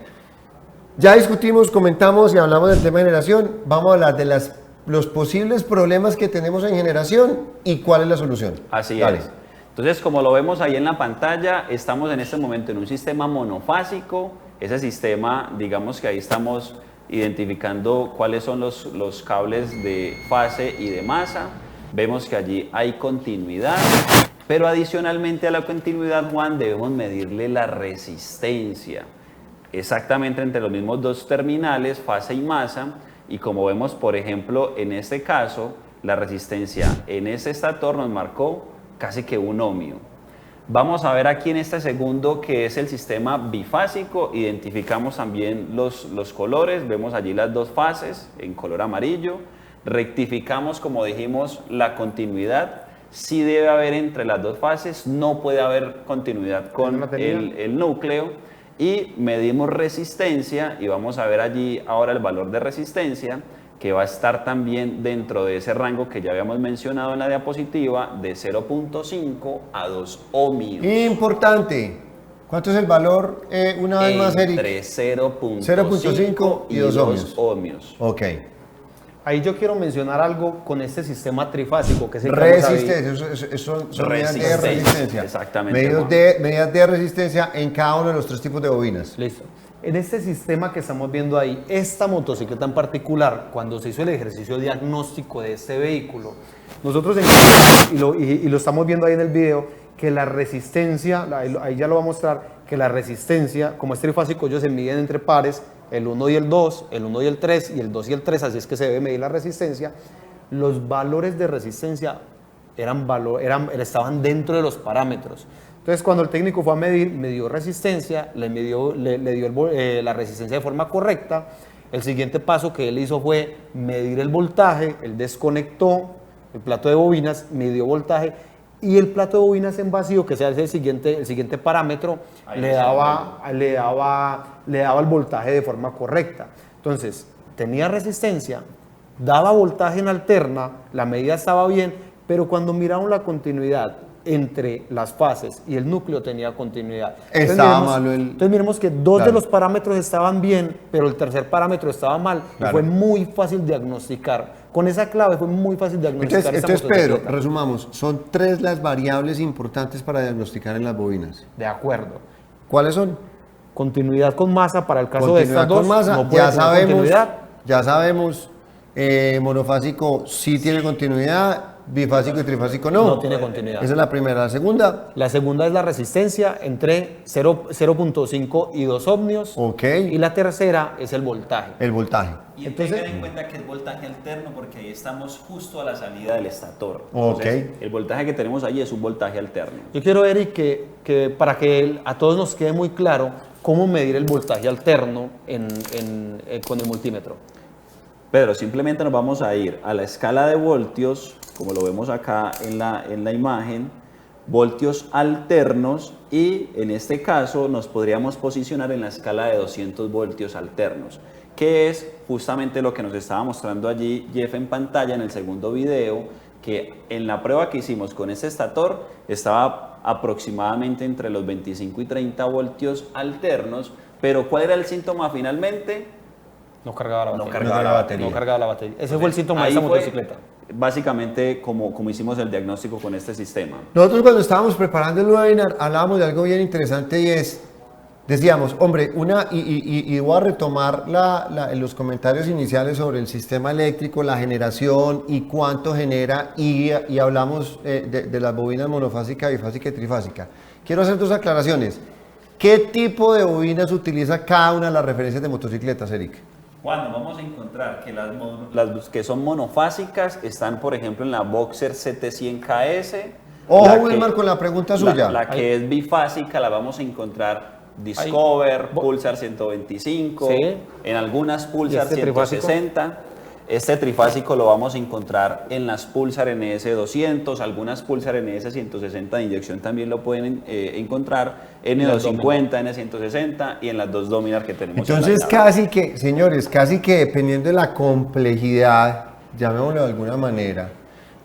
Ya discutimos, comentamos y hablamos del tema de generación. Vamos a hablar de los posibles problemas que tenemos en generación y cuál es la solución. Así Dale. es. Entonces, como lo vemos ahí en la pantalla, estamos en este momento en un sistema monofásico. Ese sistema, digamos que ahí estamos identificando cuáles son los cables de fase y de masa. Vemos que allí hay continuidad, pero adicionalmente a la continuidad, Juan, debemos medirle la resistencia. Exactamente entre los mismos dos terminales, fase y masa, y como vemos, por ejemplo, en este caso, la resistencia en este estator nos marcó casi que 1 ohmio. Vamos a ver aquí en este segundo que es el sistema bifásico, identificamos también los colores, vemos allí las dos fases en color amarillo, rectificamos, como dijimos, la continuidad, sí debe haber entre las dos fases, no puede haber continuidad con el núcleo, y medimos resistencia y vamos a ver allí ahora el valor de resistencia que va a estar también dentro de ese rango que ya habíamos mencionado en la diapositiva de 0.5 a 2 ohmios. Importante. ¿Cuánto es el valor? Una vez más, Eric. Entre 0.5 y 2 ohmios. Ok. Ahí yo quiero mencionar algo con este sistema trifásico que es el que vamos a ver. Resistencia, son medidas de resistencia. Exactamente. Medidas de resistencia en cada uno de los 3 tipos de bobinas. Listo. En este sistema que estamos viendo ahí, esta motocicleta en particular, cuando se hizo el ejercicio diagnóstico de este vehículo, nosotros encontramos, y lo estamos viendo ahí en el video, que la resistencia, ahí ya lo va a mostrar, que la resistencia, como es trifásico, ellos se miden entre pares, el 1 y el 2, el 1 y el 3, y el 2 y el 3, así es que se debe medir la resistencia. Los valores de resistencia estaban dentro de los parámetros. Entonces, cuando el técnico fue a medir, midió resistencia, le dio la resistencia de forma correcta. El siguiente paso que él hizo fue medir el voltaje, él desconectó el plato de bobinas, midió voltaje, y el plato de bobinas en vacío, que sea el siguiente parámetro, le daba el voltaje de forma correcta. Entonces, tenía resistencia, daba voltaje en alterna, la medida estaba bien, pero cuando miramos la continuidad entre las fases y el núcleo tenía continuidad. Estaba malo Entonces miremos que dos de los parámetros estaban bien, pero el tercer parámetro estaba mal. Claro. Y fue muy fácil diagnosticar. Con esa clave fue muy fácil diagnosticar. Entonces Pedro, resumamos, son 3 las variables importantes para diagnosticar en las bobinas. De acuerdo. ¿Cuáles son? Continuidad con masa para el caso de estas dos. Con masa, No puede tener continuidad. ya sabemos, monofásico sí tiene continuidad, bifásico y trifásico no. No tiene continuidad. Esa es la primera. La segunda. La segunda es la resistencia entre 0.5 y 2 ohmios. Ok. Y la tercera es el voltaje. El voltaje. Y Entonces, tengan en cuenta que es voltaje alterno porque ahí estamos justo a la salida del estator. Ok. Entonces, el voltaje que tenemos ahí es un voltaje alterno. Yo quiero, Eric, que para que a todos nos quede muy claro cómo medir el voltaje alterno con el multímetro. Pedro, simplemente nos vamos a ir a la escala de voltios, como lo vemos acá en la imagen, voltios alternos, y en este caso nos podríamos posicionar en la escala de 200 voltios alternos, que es justamente lo que nos estaba mostrando allí Jeff en pantalla en el segundo video, que en la prueba que hicimos con este estator estaba aproximadamente entre los 25 y 30 voltios alternos, pero ¿cuál era el síntoma finalmente? No cargaba la batería. No cargaba la batería. Ese fue el síntoma de esa motocicleta. Básicamente como hicimos el diagnóstico con este sistema. nosotros cuando estábamos preparando el webinar hablábamos de algo bien interesante y decíamos, hombre, y voy a retomar los comentarios iniciales sobre el sistema eléctrico, la generación y cuánto genera, y hablamos de las bobinas monofásica, bifásica y trifásica. Quiero hacer 2 aclaraciones. ¿Qué tipo de bobinas utiliza cada una de las referencias de motocicletas, Eric? Cuando vamos a encontrar que las que son monofásicas están, por ejemplo, en la Boxer 700KS. Ojo, Wilmar, con la pregunta suya. La que es bifásica la vamos a encontrar Discover, Pulsar 125, sí. en algunas Pulsar 160. Este trifásico lo vamos a encontrar en las Pulsar NS200, algunas Pulsar NS160 de inyección también lo pueden encontrar, N250, N160 y en las dos Dominar que tenemos. Entonces casi que, señores, casi que dependiendo de la complejidad, llamémoslo de alguna manera,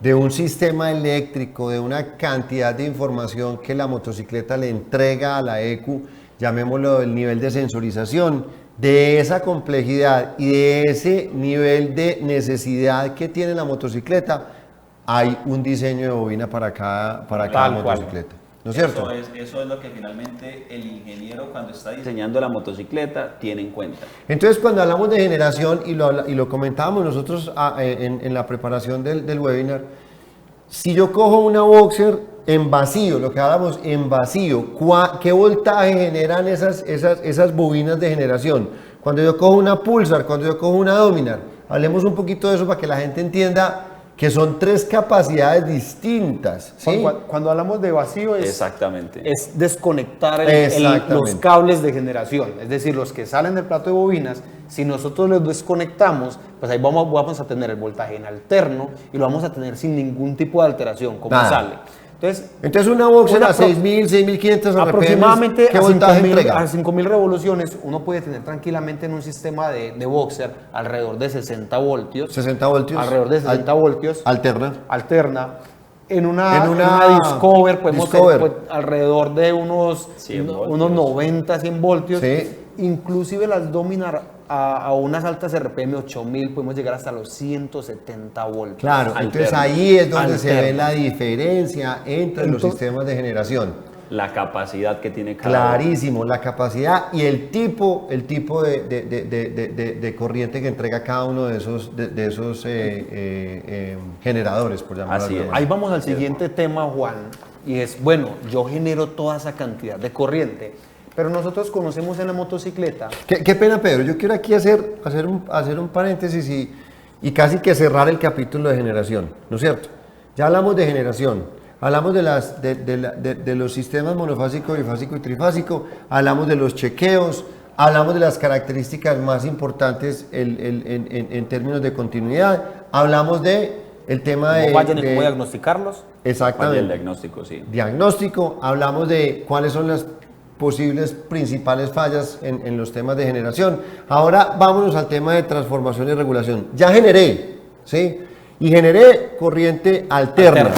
de un sistema eléctrico, de una cantidad de información que la motocicleta le entrega a la ECU, llamémoslo el nivel de sensorización, de esa complejidad y de ese nivel de necesidad que tiene la motocicleta, hay un diseño de bobina para cada motocicleta. ¿No es cierto? Eso es lo que finalmente el ingeniero cuando está diseñando la motocicleta tiene en cuenta. Entonces cuando hablamos de generación, y lo comentábamos nosotros en la preparación del webinar, si yo cojo una Boxer en vacío, lo que hablamos en vacío, ¿qué voltaje generan esas bobinas de generación? Cuando yo cojo una Pulsar, cuando yo cojo una Dominar, hablemos un poquito de eso para que la gente entienda que son tres capacidades distintas. ¿Sí? Cuando hablamos de vacío Exactamente. es desconectar los cables de generación, es decir, los que salen del plato de bobinas, si nosotros los desconectamos, pues ahí vamos a tener el voltaje en alterno y lo vamos a tener sin ningún tipo de alteración, como sale. Entonces una Boxer a 6.000, 6.500 aproximadamente ¿qué voltaje entrega? A 5.000 revoluciones uno puede tener tranquilamente en un sistema de Boxer alrededor de 60 voltios. 60 voltios. Alrededor de 60 voltios. Alterna. En una Discover podemos tener alrededor de unos 90, 100 voltios. Sí. Inclusive las Dominar a unas altas RPM 8000 podemos llegar hasta los 170 voltios. Claro, entonces ahí es donde se ve la diferencia entre los sistemas de generación. La capacidad que tiene cada Clarísimo, la capacidad y el tipo de corriente que entrega cada uno de esos generadores, por llamarlo así. Ahí vamos al siguiente tema, Juan, y es, bueno, yo genero toda esa cantidad de corriente, pero nosotros conocemos en la motocicleta... Qué pena, Pedro, yo quiero aquí hacer un paréntesis y casi que cerrar el capítulo de generación, ¿no es cierto? Ya hablamos de generación, hablamos de los sistemas monofásico, bifásico y trifásico, hablamos de los chequeos, hablamos de las características más importantes en términos de continuidad, hablamos el tema de... ¿Cómo diagnosticarlos? Exactamente. El diagnóstico, sí. Diagnóstico, hablamos de cuáles son las posibles principales fallas en los temas de generación. Ahora vámonos al tema de transformación y regulación. Ya generé, ¿sí? Y generé corriente alterna.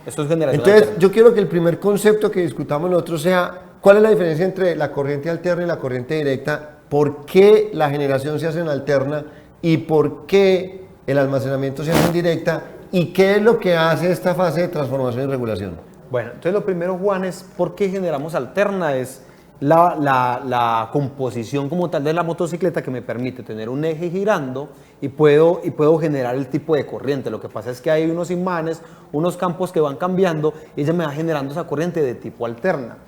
Esto es generación Entonces, alterna. yo quiero que el primer concepto que discutamos nosotros sea, ¿cuál es la diferencia entre la corriente alterna y la corriente directa? ¿Por qué la generación se hace en alterna? ¿Y por qué el almacenamiento se hace en directa? ¿Y qué es lo que hace esta fase de transformación y regulación? Bueno, entonces lo primero, Juan, es por qué generamos alterna, es la composición como tal de la motocicleta que me permite tener un eje girando y puedo generar el tipo de corriente. Lo que pasa es que hay unos imanes, unos campos que van cambiando y ella me va generando esa corriente de tipo alterna.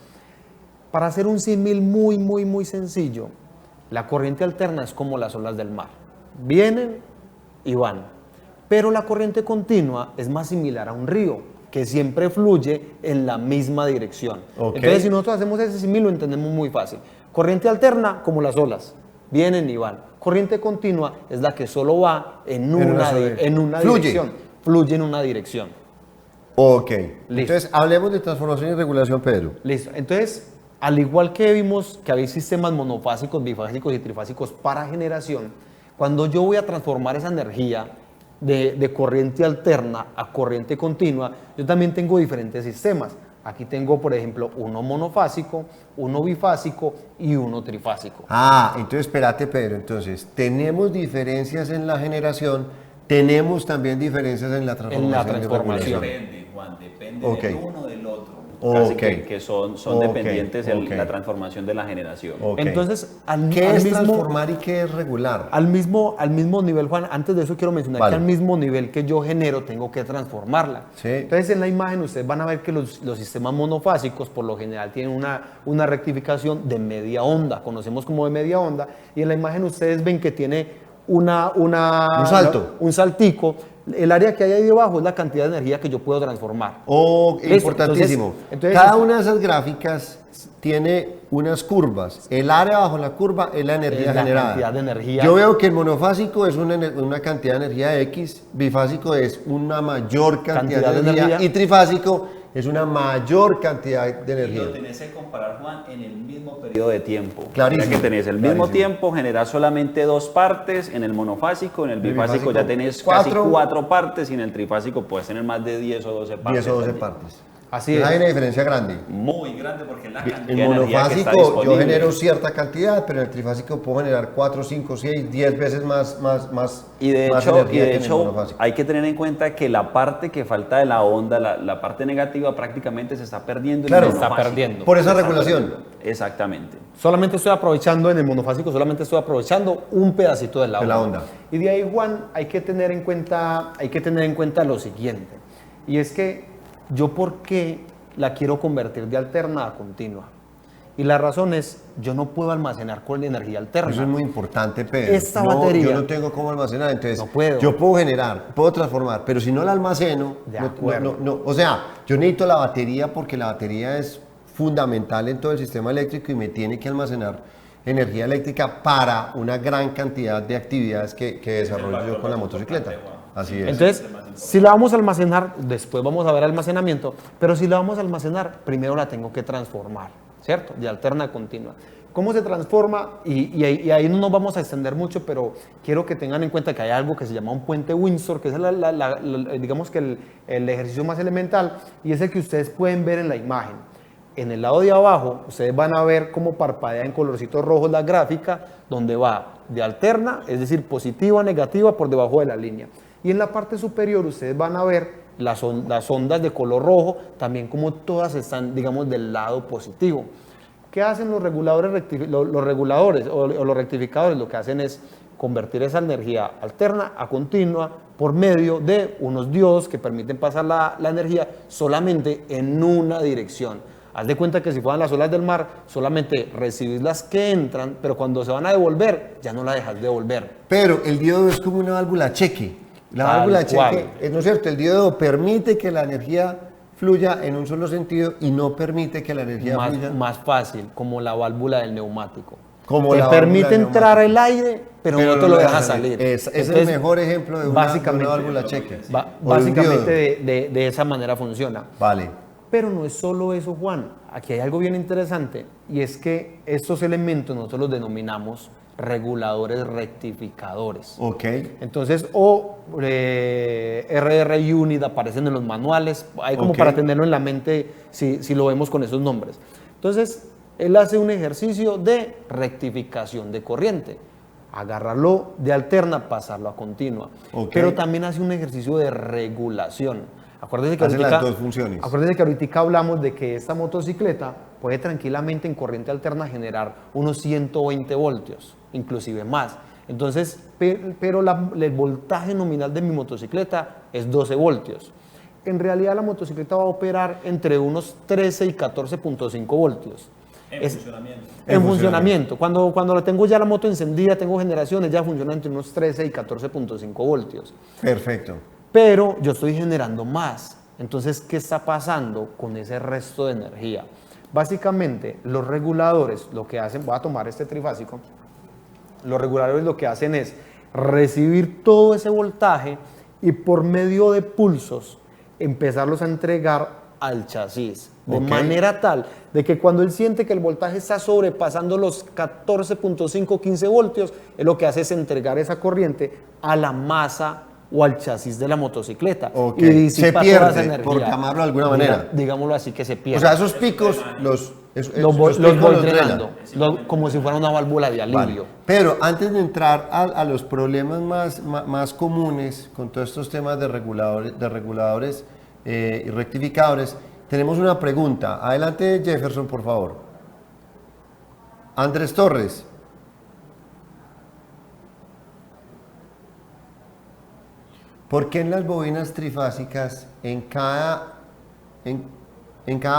Para hacer un símil muy, muy, muy sencillo, la corriente alterna es como las olas del mar. Vienen y van. Pero la corriente continua es más similar a un río, que siempre fluye en la misma dirección. Okay. Entonces, si nosotros hacemos ese símil, lo entendemos muy fácil. Corriente alterna, como las olas, vienen y van. Corriente continua es la que solo va en una dirección. Fluye en una dirección. Ok. Listo. Entonces, hablemos de transformación y regulación, Pedro. Listo. Entonces, al igual que vimos que hay sistemas monofásicos, bifásicos y trifásicos para generación, cuando yo voy a transformar esa energía de corriente alterna a corriente continua, yo también tengo diferentes sistemas. Aquí tengo, por ejemplo, uno monofásico, uno bifásico y uno trifásico. Entonces espérate, Pedro. Entonces, tenemos diferencias en la generación, tenemos también diferencias en la transformación. Depende, Juan, depende Okay. del uno del otro. Okay. Casi que son dependientes en la transformación de la generación. Okay. Entonces, ¿qué es transformar y qué es regular? Al mismo nivel, Juan, antes de eso quiero mencionar que al mismo nivel que yo genero, tengo que transformarla. Sí. Entonces, en la imagen ustedes van a ver que los sistemas monofásicos, por lo general, tienen una rectificación de media onda, conocemos como de media onda, y en la imagen ustedes ven que tiene un salto. Un saltico. El área que hay ahí debajo es la cantidad de energía que yo puedo transformar. Importantísimo. Entonces, cada una de esas gráficas tiene unas curvas. El área bajo la curva es la energía Es la generada. cantidad de energía. Yo veo que el monofásico es una cantidad de energía X, bifásico es una mayor cantidad de energía y trifásico es una mayor cantidad de Y lo energía. tenés que comparar, Juan, en el mismo periodo de tiempo. Clarísimo. Ya que tenés el mismo Clarísimo. tiempo, generás solamente 2 partes, en el monofásico, en el bifásico ya tenés casi 4. 4 partes y en el trifásico puedes tener más de 10 o 12 partes. 10 o 12 también. partes. Así Entonces, es. hay una diferencia grande. Muy grande porque es la cantidad En de energía que está monofásico yo disponible. genero cierta cantidad, pero en el trifásico puedo generar 4, 5, 6, 10 veces más Y de más hecho, energía que en el hay monofásico. que tener en cuenta que la parte que falta de la onda, la parte negativa prácticamente se está perdiendo. en Claro. el Se está monofásico. perdiendo. Por esa Se está regulación. perdiendo. Exactamente. Solamente estoy aprovechando en el monofásico, solamente estoy aprovechando un pedacito de la De onda. la onda. Y de ahí, Juan, hay que tener en cuenta lo siguiente. Y es que yo, ¿por qué la quiero convertir de alterna a continua? Y la razón es, yo no puedo almacenar con energía alterna. Eso es muy importante, Pedro. Esta batería- Yo no tengo cómo almacenar, entonces No puedo. yo puedo generar, puedo transformar, pero si no la almaceno, De no, acuerdo. o sea, yo necesito la batería porque la batería es fundamental en todo el sistema eléctrico y me tiene que almacenar energía eléctrica para una gran cantidad de actividades que desarrollo yo con la motocicleta. Así es. Entonces, si la vamos a almacenar, después vamos a ver almacenamiento, pero si la vamos a almacenar, primero la tengo que transformar, ¿cierto? De alterna a continua. ¿Cómo se transforma? Y ahí no nos vamos a extender mucho, pero quiero que tengan en cuenta que hay algo que se llama un puente Windsor, que es digamos que el ejercicio más elemental, y es el que ustedes pueden ver en la imagen. En el lado de abajo, ustedes van a ver cómo parpadea en colorcitos rojos la gráfica, donde va de alterna, es decir, positiva a negativa por debajo de la línea. Y en la parte superior ustedes van a ver las ondas de color rojo, también como todas están, digamos, del lado positivo. ¿Qué hacen los reguladores, los reguladores o los rectificadores? Lo que hacen es convertir esa energía alterna a continua por medio de unos diodos que permiten pasar la energía solamente en una dirección. Haz de cuenta que si fueran las olas del mar, solamente recibís las que entran, pero cuando se van a devolver, ya no la dejas devolver. Pero el diodo es como una válvula cheque. La Tal válvula cual. cheque, ¿no es cierto? El diodo permite que la energía fluya en un solo sentido y no permite que la energía fluya. Más fácil, como la válvula del neumático. Como te la válvula permite del entrar neumático. el aire, pero no te lo deja salir. Es el Entonces, mejor ejemplo de una básicamente, válvula cheque. o de un Básicamente diodo. de esa manera funciona. Vale. Pero no es solo eso, Juan. Aquí hay algo bien interesante y es que estos elementos nosotros los denominamos reguladores rectificadores. Ok. Entonces, RR Unit aparecen en los manuales, hay como Ok. para tenerlo en la mente si lo vemos con esos nombres. Entonces, él hace un ejercicio de rectificación de corriente, agarrarlo de alterna, pasarlo a continua. Ok. Pero también hace un ejercicio de regulación. Acuérdense que Hace las ahoritica- dos funciones. Acuérdense que ahorita hablamos de que esta motocicleta puede tranquilamente en corriente alterna generar unos 120 voltios, inclusive más. Entonces, pero el voltaje nominal de mi motocicleta es 12 voltios. En realidad la motocicleta va a operar entre unos 13 y 14.5 voltios. En funcionamiento. Cuando la tengo ya la moto encendida, tengo generaciones, ya funciona entre unos 13 y 14.5 voltios. Perfecto. Pero yo estoy generando más. Entonces, ¿qué está pasando con ese resto de energía? Básicamente, los reguladores lo que hacen, voy a tomar este trifásico, los reguladores lo que hacen es recibir todo ese voltaje y por medio de pulsos empezarlos a entregar al chasis. De Ok. manera tal de que cuando él siente que el voltaje está sobrepasando los 14.5, 15 voltios, él lo que hace es entregar esa corriente a la masa o al chasis de la motocicleta. Ok. Y disipa Se toda esa pierde, energía. por llamarlo de alguna manera. Digámoslo así, que se O pierde. sea, esos picos los los picos voy los drena. drenando, como si fuera una válvula de alivio. Vale. Pero antes de entrar a los problemas más comunes con todos estos temas de reguladores y rectificadores, tenemos una pregunta. Adelante, Jefferson, por favor. Andrés Torres. ¿Por qué en las bobinas trifásicas en cada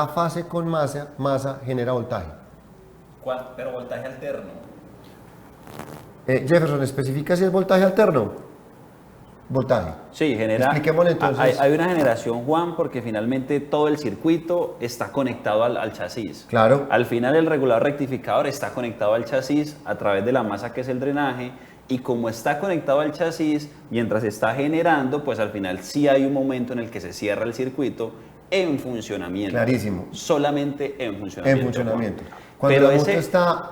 fase con masa genera voltaje? Pero voltaje alterno. Jefferson, ¿especifica si es voltaje alterno? voltaje. Sí, genera. Expliquémosle entonces. Hay una generación, Juan, porque finalmente todo el circuito está conectado al chasis. Claro. Al final el regulador rectificador está conectado al chasis a través de la masa que es el drenaje. Y como está conectado al chasis, mientras está generando, pues al final sí hay un momento en el que se cierra el circuito en funcionamiento. Clarísimo. Solamente en funcionamiento. En funcionamiento. Juan. Cuando Pero la moto está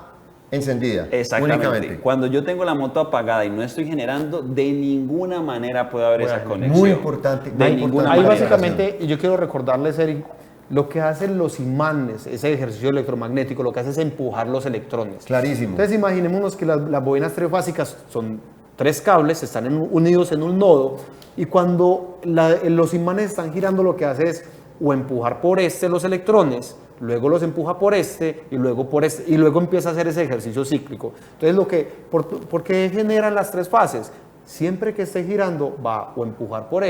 encendida. Exactamente. Únicamente. Cuando yo tengo la moto apagada y no estoy generando, de ninguna manera puede haber esa conexión. Muy importante. De ninguna Ahí manera. básicamente, y yo quiero recordarles, Eric, lo que hacen los imanes, ese ejercicio electromagnético, lo que hace es empujar los electrones. Clarísimo. Entonces imaginémonos que las bobinas trifásicas son 3 cables, están unidos en un nodo, y cuando los imanes están girando, lo que hace es o empujar por los electrones, luego los empuja por y luego por y luego empieza a hacer ese ejercicio cíclico. Entonces, ¿por qué generan las 3 fases? Siempre que esté girando va o empujar por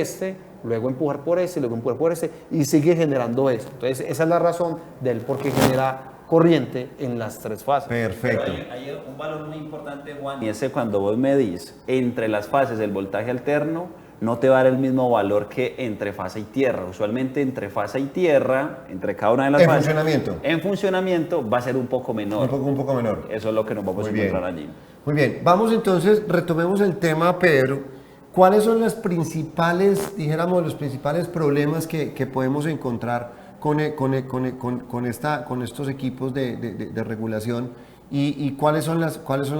luego empujar por luego empujar por y sigue generando eso. Entonces, esa es la razón del por qué genera corriente en las 3 fases. Perfecto. Pero hay un valor muy importante, Juan, y ese cuando vos medís entre las fases del voltaje alterno, no te va a dar el mismo valor que entre fase y tierra. Usualmente entre fase y tierra, entre cada una de las fases. En funcionamiento va a ser un poco menor. Un poco menor. Eso es lo que nos vamos a encontrar allí. Muy bien. Vamos entonces, retomemos el tema, Pedro. ¿Cuáles son las principales, dijéramos, los principales problemas que podemos encontrar con estos equipos de regulación y cuáles son las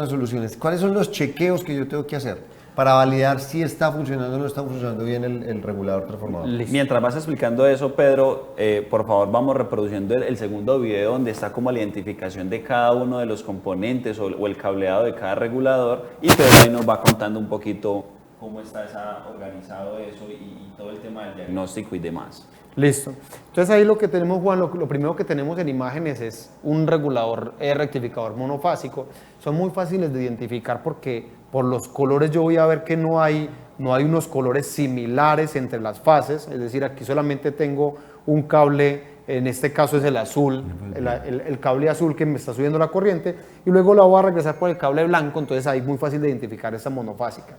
soluciones? ¿Cuáles son los chequeos que yo tengo que hacer para validar si está funcionando o no está funcionando bien el regulador transformador? Mientras vas explicando eso, Pedro, por favor vamos reproduciendo el segundo video donde está como la identificación de cada uno de los componentes o el cableado de cada regulador, y Pedro ahí nos va contando un poquito cómo está organizado eso y todo el tema del diagnóstico y demás. Listo. Entonces ahí lo que tenemos, Juan, lo primero que tenemos en imágenes es un regulador rectificador monofásico. Son muy fáciles de identificar porque por los colores yo voy a ver que no hay unos colores similares entre las fases, es decir, aquí solamente tengo un cable, en este caso es el azul, el cable azul que me está subiendo la corriente, y luego la voy a regresar por el cable blanco, entonces ahí es muy fácil de identificar esta monofásica.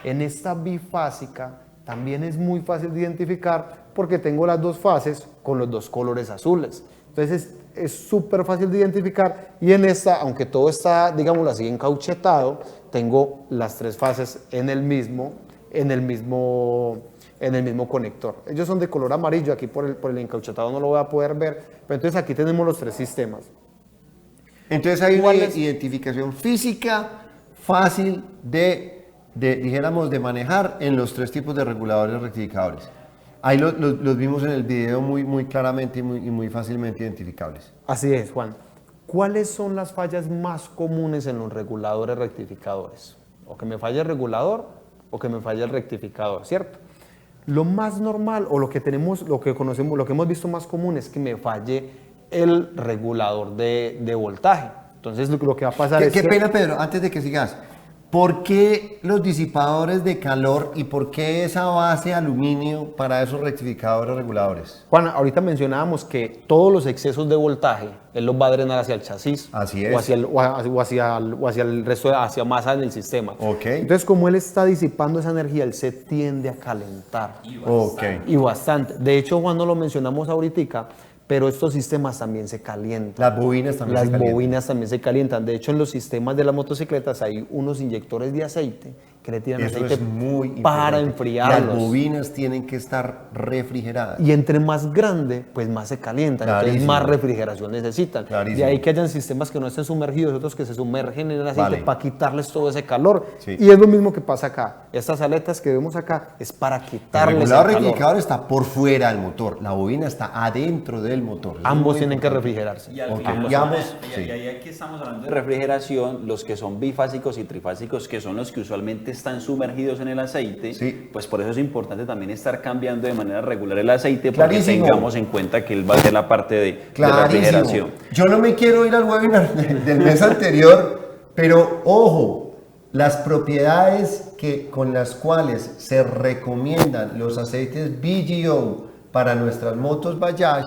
En esta bifásica también es muy fácil de identificar porque tengo las 2 fases con los 2 colores azules. Entonces es súper fácil de identificar, y en esta, aunque todo está, digámoslo así, encauchetado, tengo las 3 fases en el mismo conector. Ellos son de color amarillo, aquí por el encauchetado no lo voy a poder ver, pero entonces aquí tenemos los 3 sistemas. Entonces hay una identificación física fácil dijéramos, de manejar en los 3 tipos de reguladores rectificadores. Ahí los vimos en el video muy claramente y muy fácilmente identificables. Así es, Juan. ¿Cuáles son las fallas más comunes en los reguladores rectificadores? O que me falle el regulador o que me falle el rectificador, ¿cierto? Lo más normal o lo que conocemos, lo que hemos visto más común es que me falle el regulador de voltaje. Entonces lo que va a pasar es Qué pena, Pedro, antes de que sigas. ¿Por qué los disipadores de calor y por qué esa base aluminio para esos rectificadores reguladores? Juan, ahorita mencionábamos que todos los excesos de voltaje, él los va a drenar hacia el chasis. Así es. O hacia el resto, hacia masa en el sistema. Ok. Entonces, como él está disipando esa energía, él se tiende a calentar. Y bastante. De hecho, Juan, no lo mencionamos ahorita, pero estos sistemas también se calientan. Las bobinas también se calientan. De hecho, en los sistemas de las motocicletas hay unos inyectores de aceite que le tiran aceite para enfriarlos. Las bobinas tienen que estar refrigeradas. Y entre más grande, pues más se calientan. Entonces más refrigeración necesitan. De ahí que hayan sistemas que no estén sumergidos, otros que se sumergen en el aceite para quitarles todo ese calor. Sí. Y es lo mismo que pasa acá. Estas aletas que vemos acá es para quitarles el calor. El regulador rectificador está por fuera del motor. La bobina está adentro del motor. Ambos tienen que refrigerarse. Y aquí estamos hablando de refrigeración, los que son bifásicos y trifásicos, que son los que usualmente están sumergidos en el aceite, sí. Pues por eso es importante también estar cambiando de manera regular el aceite, porque tengamos en cuenta que él va a ser la parte de refrigeración. Yo no me quiero ir al webinar del mes anterior, pero ojo, las propiedades con las cuales se recomiendan los aceites BGO para nuestras motos Bajaj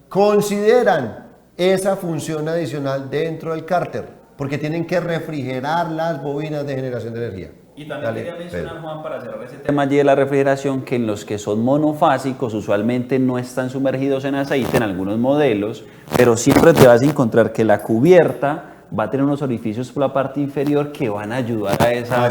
consideran esa función adicional dentro del cárter, porque tienen que refrigerar las bobinas de generación de energía. Y también Dale, quería mencionar, Pedro. Juan, para cerrar ese tema allí de la refrigeración, que en los que son monofásicos usualmente no están sumergidos en aceite en algunos modelos, pero siempre te vas a encontrar que la cubierta va a tener unos orificios por la parte inferior que van a ayudar a esa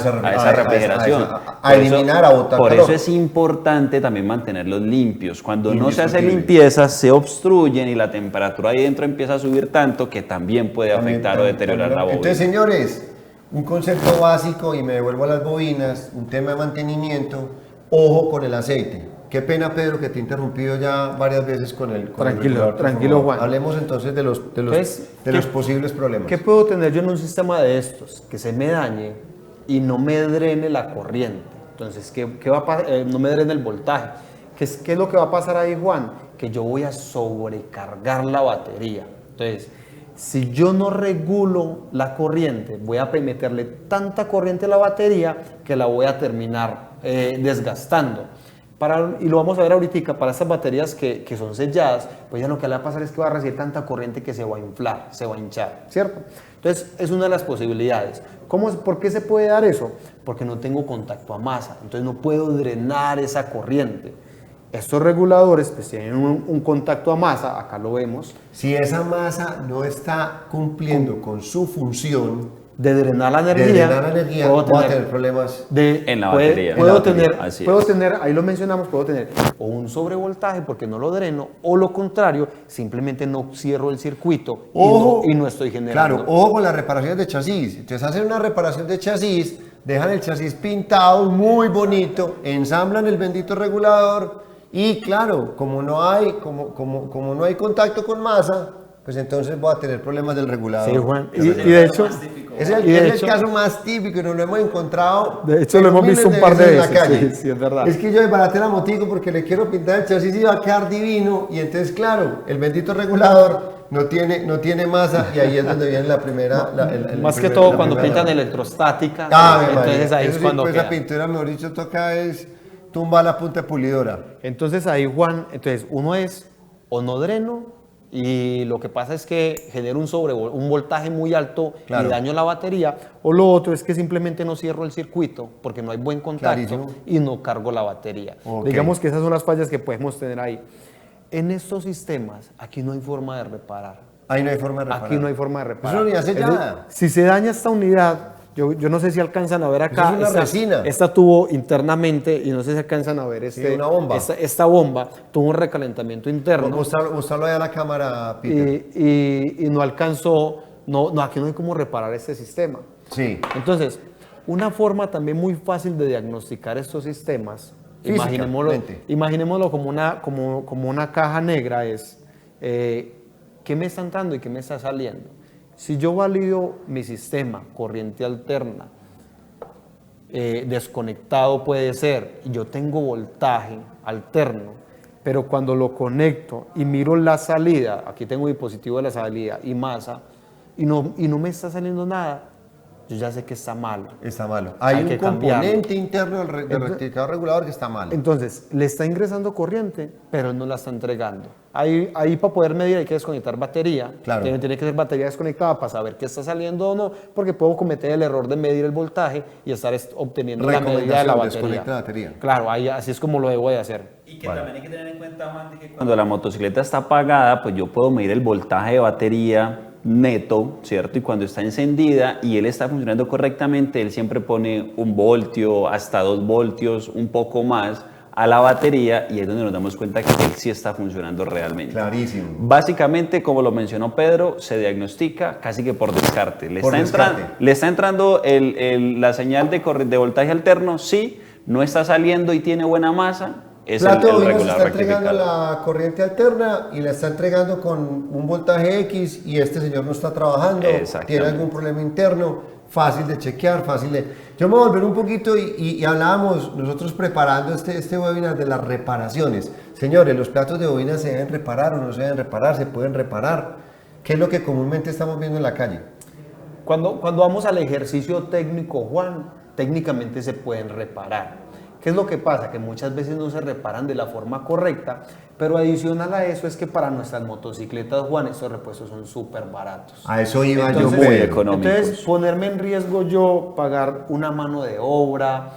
refrigeración. A eliminar, a botar Por calor. eso es importante también mantenerlos limpios. Cuando no se hace Indiscutible. limpieza, se obstruyen y la temperatura ahí dentro empieza a subir tanto que también puede afectar o deteriorar la bobina. Entonces, señores, un concepto básico, y me devuelvo a las bobinas, un tema de mantenimiento, ojo con el aceite. Qué pena, Pedro, que te he interrumpido ya varias veces con el regulador, por Tranquilo, favor. Juan. Hablemos entonces de los Entonces, posibles problemas. ¿Qué puedo tener yo en un sistema de estos? Que se me dañe y no me drene la corriente. Entonces, ¿qué va a pasar? No me drene el voltaje. ¿Qué es lo que va a pasar ahí, Juan? Que yo voy a sobrecargar la batería. Entonces, si yo no regulo la corriente, voy a meterle tanta corriente a la batería que la voy a terminar desgastando. Y lo vamos a ver ahorita, para estas baterías que son selladas, pues ya lo que le va a pasar es que va a recibir tanta corriente que se va a inflar, se va a hinchar, ¿cierto? Entonces, es una de las posibilidades. ¿Por qué se puede dar eso? Porque no tengo contacto a masa, entonces no puedo drenar esa corriente. Estos reguladores pues tienen un contacto a masa, acá lo vemos, Si esa masa no está cumpliendo con su función de drenar la de energía, drenar la energía, puedo va a tener problemas. En la batería. Puedo En la batería, tener, así puedo es. tener, ahí lo mencionamos, puedo tener o un sobrevoltaje porque no lo dreno, o lo contrario, simplemente no cierro el circuito y no estoy generando. Claro, ojo con las reparaciones de chasis. Entonces hacen una reparación de chasis, dejan el chasis pintado, muy bonito, ensamblan el bendito regulador y claro, como no hay contacto con masa, pues entonces voy a tener problemas del regulador. Sí, Juan. Y de hecho, Es el caso más típico y nos lo hemos encontrado. De hecho, lo hemos miles visto un par de en la veces, calle. sí, es verdad. Es que yo desbaraté la motico porque le quiero pintar el chasis y va a quedar divino. Y entonces, claro, el bendito regulador no tiene masa y ahí es donde viene la primera. más que todo cuando pintan electrostática, entonces ahí es cuando pues, la queda. pintura, mejor dicho, toca es tumba la punta de pulidora. Entonces ahí, Juan, uno es o no dreno, y lo que pasa es que genera un voltaje muy alto Claro. y daño la batería, o lo otro es que simplemente no cierro el circuito porque no hay buen contacto Clarísimo. y no cargo la batería. Ok. Digamos que esas son las fallas que podemos tener ahí. En estos sistemas, aquí no hay forma de reparar. Ahí no hay forma de reparar. Aquí no hay forma de reparar. Es una unidad sellada. Es decir, si se daña esta unidad, yo no sé si alcanzan a ver acá. Eso es una resina. Esta tuvo internamente, y no sé si alcanzan a ver una bomba. esta bomba, tuvo un recalentamiento interno. Mostrarlo ahí a la cámara, Peter. Y no alcanzó, aquí no hay cómo reparar este sistema. Sí. Entonces, una forma también muy fácil de diagnosticar estos sistemas, Físicamente. imaginémoslo como una caja negra, es qué me está entrando y qué me está saliendo. Si yo valido mi sistema, corriente alterna, desconectado puede ser, y yo tengo voltaje alterno, pero cuando lo conecto y miro la salida, aquí tengo dispositivo de la salida y masa, y no me está saliendo nada, yo ya sé que está malo. Está malo. Hay un que componente cambiarlo. interno del rectificador regulador que está malo. Entonces, le está ingresando corriente, pero no la está entregando. Ahí para poder medir hay que desconectar batería. Claro. Tiene que ser batería desconectada para saber qué está saliendo o no, porque puedo cometer el error de medir el voltaje y estar obteniendo la medida de la batería. Desconecta la batería. Claro, así es como lo debo de hacer. Y que también hay que tener en cuenta, Juan, de que cuando la motocicleta está apagada, pues yo puedo medir el voltaje de batería neto, ¿cierto? Y cuando está encendida y él está funcionando correctamente, él siempre pone 1 voltio, hasta 2 voltios, un poco más a la batería, y es donde nos damos cuenta que él sí está funcionando realmente. Clarísimo. Básicamente, como lo mencionó Pedro, se diagnostica casi que por descarte. Le está entrando la señal de voltaje alterno, sí, no está saliendo y tiene buena masa, es el Bobina se regular está entregando rectificador. la corriente alterna y la está entregando con un voltaje X y este señor no está trabajando, Exactamente. tiene algún problema interno, fácil de chequear, fácil de... Yo me voy a volver un poquito y hablábamos nosotros preparando este webinar de las reparaciones. Señores, ¿los platos de bobina se deben reparar o no se deben reparar? ¿Se pueden reparar? ¿Qué es lo que comúnmente estamos viendo en la calle? Cuando vamos al ejercicio técnico, Juan, técnicamente se pueden reparar. ¿Qué es lo que pasa? Que muchas veces no se reparan de la forma correcta, pero adicional a eso es que para nuestras motocicletas, Juan, estos repuestos son súper baratos. A eso iba yo, Entonces, muy Pedro. económicos. Entonces, ponerme en riesgo yo, pagar una mano de obra,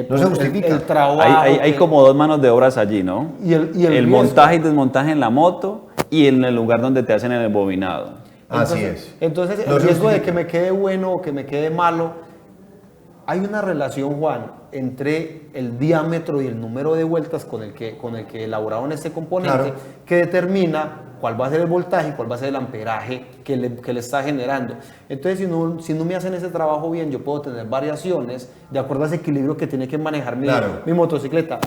No se justifica. el trabajo. Hay que- como dos manos de obras allí, ¿no? Y el riesgo. montaje y desmontaje en la moto y en el lugar donde te hacen el embobinado. Así es. Entonces, No el se riesgo de justifica. que me quede bueno o que me quede malo, hay una relación, Juan, entre el diámetro y el número de vueltas con el que elaboraron este componente, Claro. que determina cuál va a ser el voltaje y cuál va a ser el amperaje que le está generando. Entonces, si no me hacen ese trabajo bien, yo puedo tener variaciones de acuerdo a ese equilibrio que tiene que manejar Claro. mi motocicleta.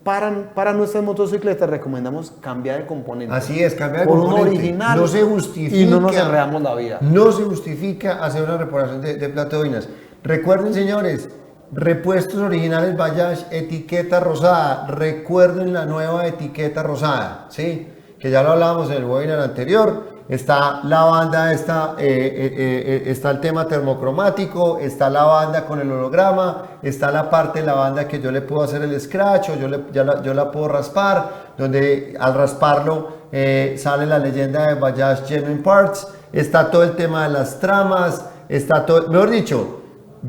Para nuestras motocicletas recomendamos cambiar el componente. Así es, cambiar el por uno componente. original. No se justifica. Y no nos enredamos la vida. No se justifica hacer una reparación de plato de bobinas. Recuerden, señores, repuestos originales Bajaj, etiqueta rosada. Recuerden la nueva etiqueta rosada, ¿sí? Que ya lo hablábamos en el webinar anterior. Está la banda, está el tema termocromático, está la banda con el holograma, está la parte de la banda que yo le puedo hacer el scratch o yo la puedo raspar, donde al rasparlo sale la leyenda de Bajaj Genuine Parts, está todo el tema de las tramas, está todo, mejor dicho,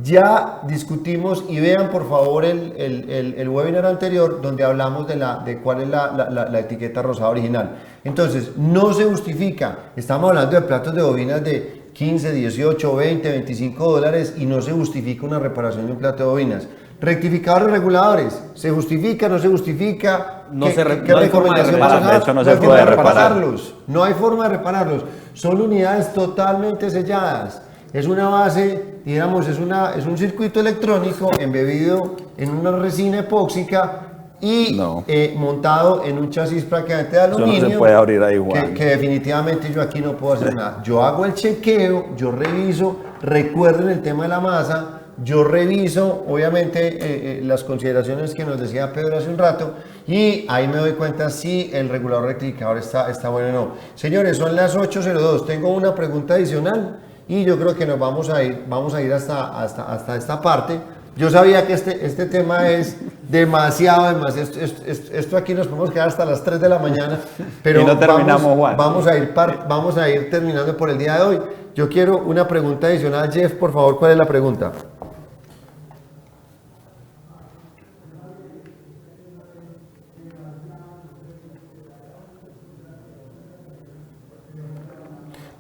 ya discutimos y vean por favor el webinar anterior donde hablamos de cuál es la etiqueta rosada original. Entonces, no se justifica. Estamos hablando de platos de bobinas de 15, 18, 20, 25 dólares y no se justifica una reparación de un plato de bobinas. Rectificadores reguladores, ¿se justifica, no se justifica? No ¿Qué hay forma de recomendación reparar. vamos a dar? De hecho, no hay se forma puede de reparar. repararlos. No hay forma de repararlos. Son unidades totalmente selladas. Es una base, digamos, es un circuito electrónico embebido en una resina epóxica y No. montado en un chasis prácticamente de Eso no se aluminio. puede abrir ahí, Juan. Que definitivamente yo aquí no puedo hacer nada. Yo hago el chequeo, yo reviso, recuerden el tema de la masa, yo reviso, obviamente, las consideraciones que nos decía Pedro hace un rato y ahí me doy cuenta si el regulador rectificador está bueno o no. Señores, son las 8:02. Tengo una pregunta adicional y yo creo que nos vamos a ir hasta esta parte. Yo sabía que este tema es demasiado. Esto aquí nos podemos quedar hasta las 3 de la mañana, pero Y no terminamos, Juan. vamos a ir terminando por el día de hoy. Yo quiero una pregunta adicional. Jeff, por favor, ¿cuál es la pregunta?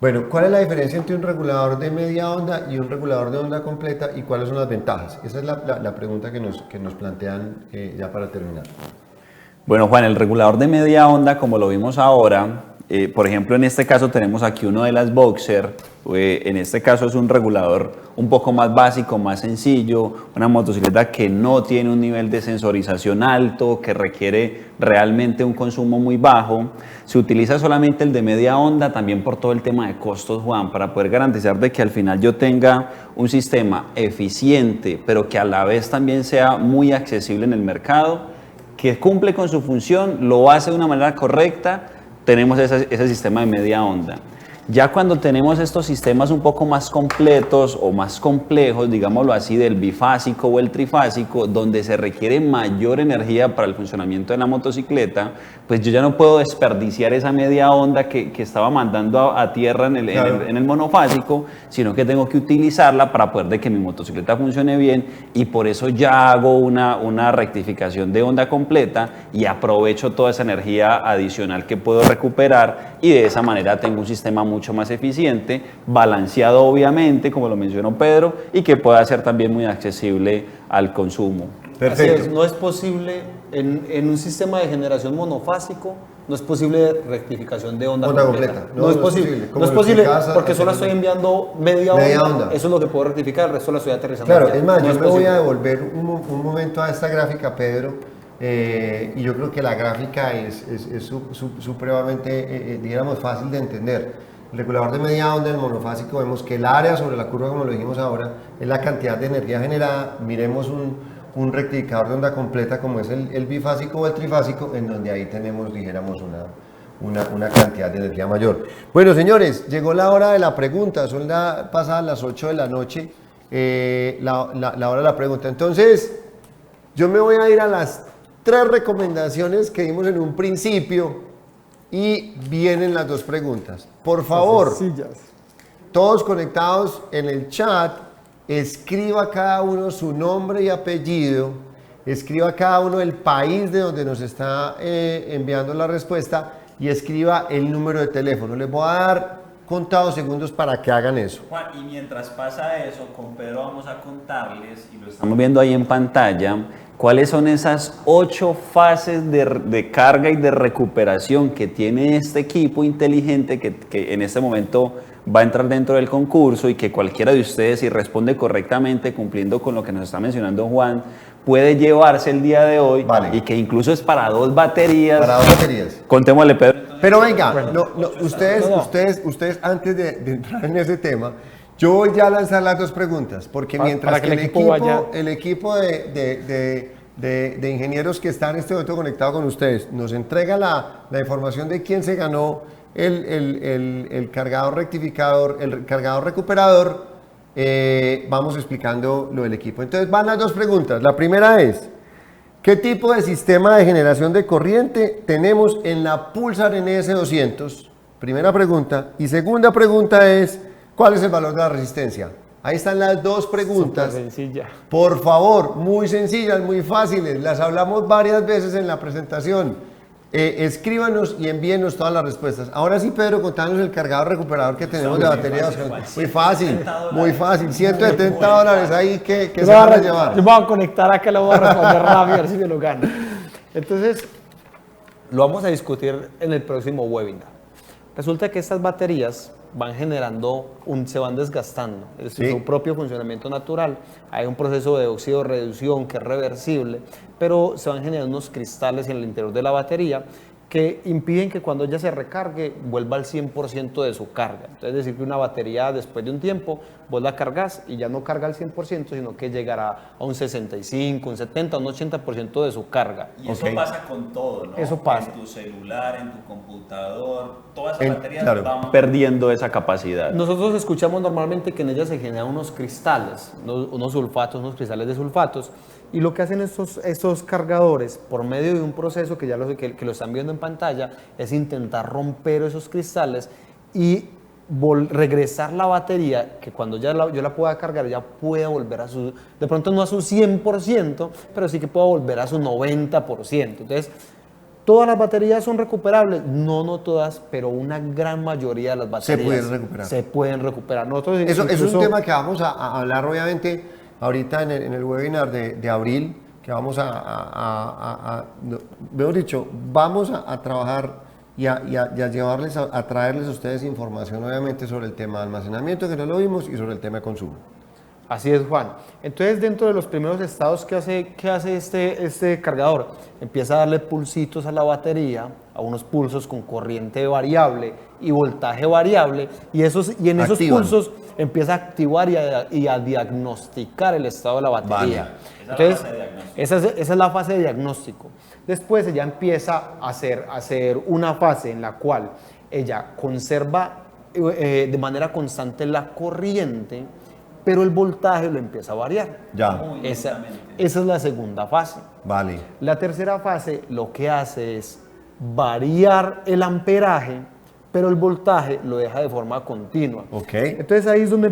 Bueno, ¿cuál es la diferencia entre un regulador de media onda y un regulador de onda completa y cuáles son las ventajas? Esa es la pregunta que nos plantean ya para terminar. Bueno, Juan, el regulador de media onda, como lo vimos ahora, por ejemplo, en este caso tenemos aquí uno de las Boxer. En este caso es un regulador un poco más básico, más sencillo, una motocicleta que no tiene un nivel de sensorización alto, que requiere realmente un consumo muy bajo. Se utiliza solamente el de media onda también por todo el tema de costos, Juan, para poder garantizar de que al final yo tenga un sistema eficiente, pero que a la vez también sea muy accesible en el mercado, que cumple con su función, lo hace de una manera correcta. Tenemos ese sistema de media onda. Ya cuando tenemos estos sistemas un poco más completos o más complejos, digámoslo así, del bifásico o el trifásico, donde se requiere mayor energía para el funcionamiento de la motocicleta, pues yo ya no puedo desperdiciar esa media onda que estaba mandando a tierra en el monofásico, sino que tengo que utilizarla para poder de que mi motocicleta funcione bien, y por eso ya hago una rectificación de onda completa y aprovecho toda esa energía adicional que puedo recuperar, y de esa manera tengo un sistema mucho más eficiente, balanceado obviamente, como lo mencionó Pedro, y que pueda ser también muy accesible al consumo. Perfecto. Así es, no es posible en un sistema de generación monofásico, no es posible rectificación de onda completa. No es posible. No es posible porque solo estoy enviando media onda. Eso es lo que puedo rectificar, el resto lo estoy aterrizando. Claro, allá. es más, No yo es me voy posible. a devolver un momento a esta gráfica, Pedro, y yo creo que la gráfica es supremamente, digamos, fácil de entender. El regulador de media onda, el monofásico, vemos que el área sobre la curva, como lo dijimos ahora, es la cantidad de energía generada. Miremos un rectificador de onda completa como es el bifásico o el trifásico, en donde ahí tenemos, dijéramos, una cantidad de energía mayor. Bueno, señores, llegó la hora de la pregunta, son pasadas las 8 de la noche, la hora de la pregunta. Entonces, Yo me voy a ir a las 3 recomendaciones que dimos en un principio y vienen las 2 preguntas. Por favor, todos conectados en el chat, escriba cada uno su nombre y apellido, escriba cada uno el país de donde nos está enviando la respuesta y escriba el número de teléfono. Les voy a dar contados segundos para que hagan eso. Juan, y mientras pasa eso, con Pedro vamos a contarles, y lo estamos viendo ahí en pantalla, cuáles son esas 8 fases de carga y de recuperación que tiene este equipo inteligente que en este momento va a entrar dentro del concurso y que cualquiera de ustedes, si responde correctamente, cumpliendo con lo que nos está mencionando Juan, puede llevarse el día de hoy, y que incluso es para 2 baterías. Para 2 baterías. Contémosle, Pedro. Pero venga, ustedes antes de entrar en ese tema, yo voy ya a lanzar las 2 preguntas, porque mientras que el equipo de ingenieros que está en este momento conectado con ustedes nos entrega la información de quién se ganó el cargador rectificador, el cargador recuperador, vamos explicando lo del equipo. Entonces van las 2 preguntas. La primera es, ¿qué tipo de sistema de generación de corriente tenemos en la Pulsar NS200? Primera pregunta. Y segunda pregunta es, ¿cuál es el valor de la resistencia? Ahí están las 2 preguntas. Súper sencilla. Por favor, muy sencillas, muy fáciles. Las hablamos varias veces en la presentación. Escríbanos y envíenos todas las respuestas. Ahora sí, Pedro, contanos el cargador recuperador que tenemos de batería. Muy fácil, muy fácil. $170 ahí que se van a llevar. Yo me voy a conectar acá, lo voy a responder rápido, a ver si me lo gano. Entonces, lo vamos a discutir en el próximo webinar. Resulta que estas baterías van generando, se van desgastando, es su propio funcionamiento natural. Hay un proceso de óxido-reducción que es reversible, pero se van generando unos cristales en el interior de la batería que impiden que cuando ella se recargue vuelva al 100% de su carga. Entonces, es decir, que una batería después de un tiempo vos la cargas y ya no carga al 100%, sino que llegará a un 65, un 70, un 80% de su carga. Y eso pasa con todo, ¿no? Eso pasa. En tu celular, en tu computador, todas esas baterías van perdiendo esa capacidad. Nosotros escuchamos normalmente que en ellas se generan unos cristales, unos sulfatos, unos cristales de sulfatos, y lo que hacen estos cargadores, por medio de un proceso que ya lo están viendo en pantalla, es intentar romper esos cristales y regresar la batería, que cuando yo la pueda cargar, ya pueda volver a su, de pronto no a su 100%, pero sí que pueda volver a su 90%. Entonces, ¿todas las baterías son recuperables? No todas, pero una gran mayoría de las baterías se pueden recuperar. Nosotros eso es un tema que vamos a hablar, obviamente, ahorita en el webinar de abril, que vamos mejor dicho, vamos a trabajar y a llevarles, a traerles a ustedes información, obviamente, sobre el tema de almacenamiento, que no lo vimos, y sobre el tema de consumo. Así es, Juan. Entonces, dentro de los primeros estados, ¿qué hace este cargador? Empieza a darle pulsitos a la batería, a unos pulsos con corriente variable y voltaje variable, y en esos pulsos empieza a activar y a diagnosticar el estado de la batería. Entonces, esa es la fase de diagnóstico. Después ella empieza a hacer una fase en la cual ella conserva de manera constante la corriente, pero el voltaje lo empieza a variar. Esa es la segunda fase. Vale. La tercera fase lo que hace es variar el amperaje, pero el voltaje lo deja de forma continua. Entonces ahí es donde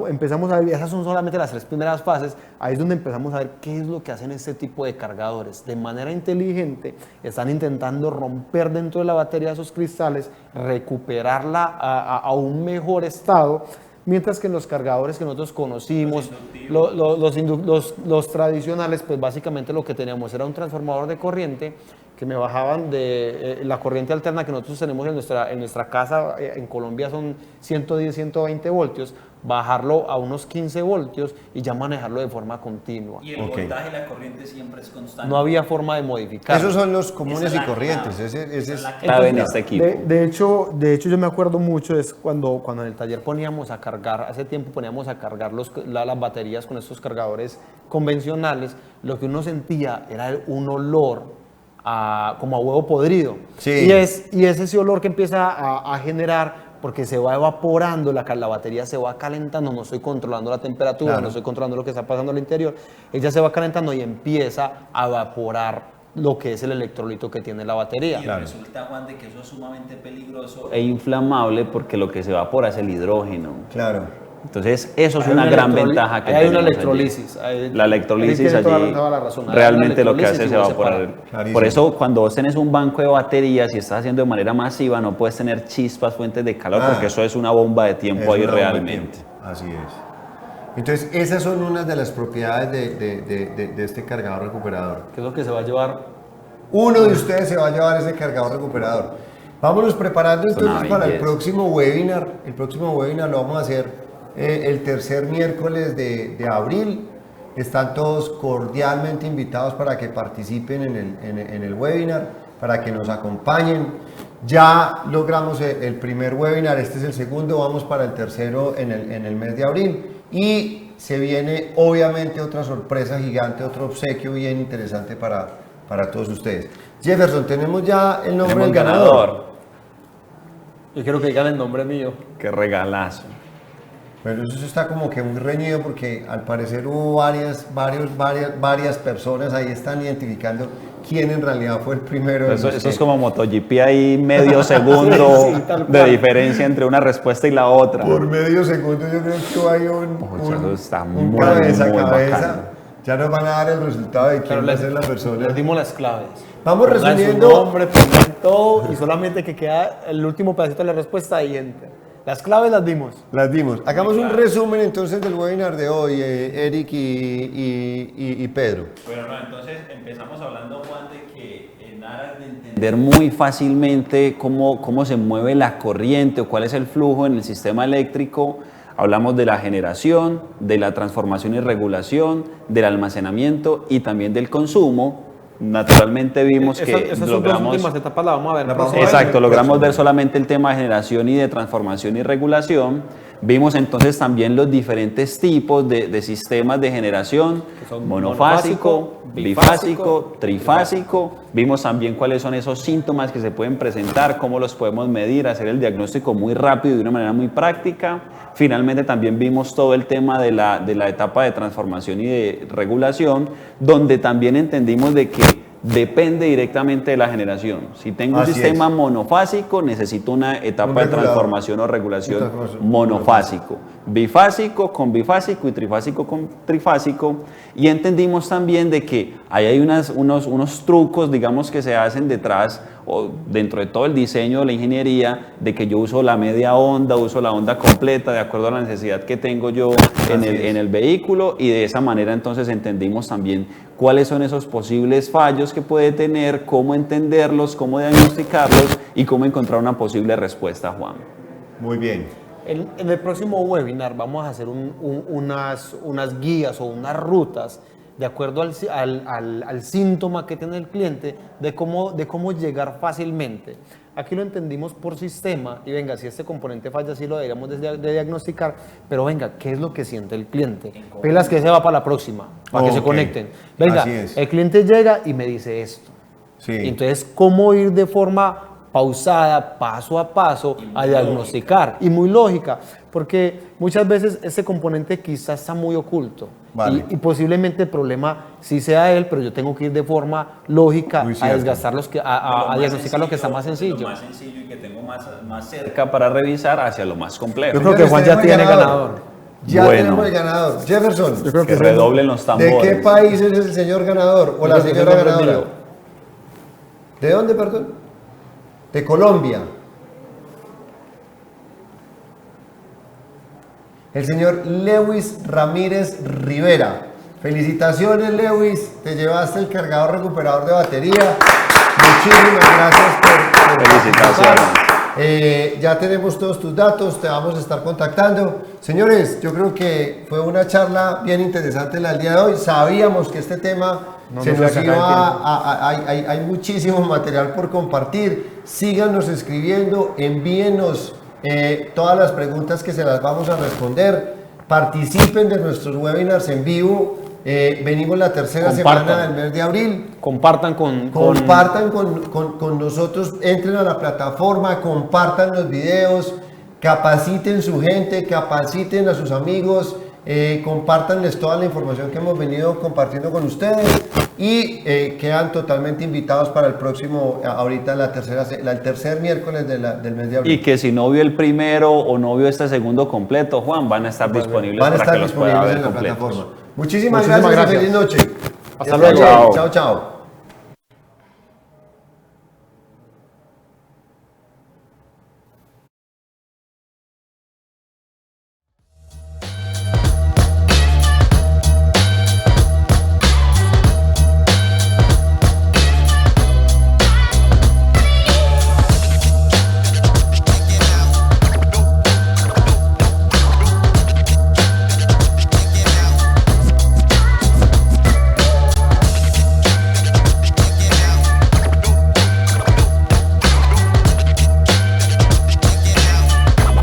empezamos a ver, esas son solamente las 3 primeras fases, ahí es donde empezamos a ver qué es lo que hacen este tipo de cargadores. De manera inteligente están intentando romper dentro de la batería esos cristales, recuperarla a un mejor estado, mientras que en los cargadores que nosotros conocimos, los tradicionales, pues básicamente lo que teníamos era un transformador de corriente que me bajaban de la corriente alterna que nosotros tenemos en nuestra casa, en Colombia son 110, 120 voltios, bajarlo a unos 15 voltios y ya manejarlo de forma continua. Y el voltaje y la corriente siempre es constante. No había forma de modificarlo. Esos son los comunes y corrientes. Esa es la clave en este equipo. De hecho, yo me acuerdo mucho, es cuando en el taller poníamos a cargar, hace tiempo poníamos a cargar las baterías con estos cargadores convencionales, lo que uno sentía era un olor como a huevo podrido. Y es ese olor que empieza a generar porque se va evaporando, la batería se va calentando, no estoy controlando la temperatura, no estoy controlando lo que está pasando al interior, ella se va calentando y empieza a evaporar lo que es el electrolito que tiene la batería. Y resulta, Juan, de que eso es sumamente peligroso e inflamable porque lo que se evapora es el hidrógeno. Claro. Entonces, eso es una gran ventaja que hay una tenemos electrolisis. La electrolisis allí realmente lo que hace es evaporar. Por eso, cuando vos tenés un banco de baterías y estás haciendo de manera masiva, no puedes tener chispas, fuentes de calor, porque eso es una bomba de tiempo ahí realmente. Así es. Entonces, esas son unas de las propiedades de este cargador recuperador. ¿Qué es lo que se va a llevar? Uno de ustedes se va a llevar ese cargador recuperador. Vámonos preparando entonces para el próximo webinar. El próximo webinar lo vamos a hacer el tercer miércoles de abril. Están todos cordialmente invitados para que participen en el webinar, para que nos acompañen. Ya logramos el primer webinar, este es el segundo, vamos para el tercero en el mes de abril. Y se viene obviamente otra sorpresa gigante, otro obsequio bien interesante para todos ustedes. Jefferson, tenemos ya el nombre del ganador. Yo quiero que digan el nombre mío. Qué regalazo. Bueno, eso está como que muy reñido porque al parecer hubo varias personas ahí están identificando quién en realidad fue el primero. Eso es como MotoGP, ahí medio segundo de diferencia entre una respuesta y la otra. Por medio segundo yo creo que hay un cabeza a cabeza. Bacano. Ya nos van a dar el resultado de quién va a ser la persona. Les dimos las claves. Vamos resumiendo. Su nombre, todo, y solamente que queda el último pedacito de la respuesta y enter. Las claves las dimos. Las dimos. Hagamos un resumen entonces del webinar de hoy, Eric y Pedro. Bueno, no, entonces empezamos hablando, Juan, de que en aras de entender muy fácilmente cómo se mueve la corriente o cuál es el flujo en el sistema eléctrico, hablamos de la generación, de la transformación y regulación, del almacenamiento y también del consumo. Naturalmente vimos que logramos... Dos últimas etapas la vamos a ver. Exacto, logramos ver solamente el tema de generación y de transformación y regulación. Vimos entonces también los diferentes tipos de sistemas de generación, monofásico, bifásico, trifásico. Vimos también cuáles son esos síntomas que se pueden presentar, cómo los podemos medir, hacer el diagnóstico muy rápido y de una manera muy práctica. Finalmente también vimos todo el tema de la etapa de transformación y de regulación, donde también entendimos de que depende directamente de la generación. Si tengo un sistema monofásico, necesito una etapa de transformación o regulación monofásico. Bifásico con bifásico y trifásico con trifásico. Y entendimos también de que hay unos trucos, digamos, que se hacen detrás o dentro de todo el diseño de la ingeniería, de que yo uso la media onda, uso la onda completa de acuerdo a la necesidad que tengo yo en el vehículo, y de esa manera entonces entendimos también cuáles son esos posibles fallos que puede tener, cómo entenderlos, cómo diagnosticarlos y cómo encontrar una posible respuesta, Juan. Muy bien. En el próximo webinar vamos a hacer unas guías o unas rutas de acuerdo al síntoma que tiene el cliente, de cómo llegar fácilmente. Aquí lo entendimos por sistema y venga, si este componente falla, sí lo deberíamos de diagnosticar, pero venga, ¿qué es lo que siente el cliente? Pelas que se va para la próxima, para que se conecten. Venga, el cliente llega y me dice esto. Sí. Entonces, ¿cómo ir de forma pausada, paso a paso, a diagnosticar? Y muy lógica, porque muchas veces ese componente quizás está muy oculto. Vale. Y posiblemente el problema sí sea él, pero yo tengo que ir de forma lógica a desgastar a diagnosticar lo que está más sencillo. Lo más sencillo y que tengo más cerca para revisar hacia lo más complejo. Yo creo que Juan ya tiene ganador. Ya tenemos el ganador. Jefferson, yo creo que redoblen los tambores. ¿De qué país es el señor ganador o la señora ganadora? ¿De dónde, perdón? De Colombia. El señor Lewis Ramírez Rivera. Felicitaciones, Lewis. Te llevaste el cargador recuperador de batería. Muchísimas gracias por felicitaciones. Ya tenemos todos tus datos, te vamos a estar contactando. Señores, yo creo que fue una charla bien interesante la del día de hoy. Sabíamos que este tema se nos iba hay muchísimo material por compartir. Síganos escribiendo, envíenos todas las preguntas que se las vamos a responder. Participen de nuestros webinars en vivo. Venimos la tercera semana del mes de abril. Compartan con nosotros, entren a la plataforma, compartan los videos, capaciten su gente, capaciten a sus amigos, compártanles toda la información que hemos venido compartiendo con ustedes y quedan totalmente invitados para el próximo, ahorita el tercer miércoles del mes de abril. Y que si no vio el primero o no vio este segundo completo, Juan, van a estar disponibles para que los pueda ver en la completos. plataforma. Muchísimas gracias y feliz noche. Hasta luego. Chao, chao.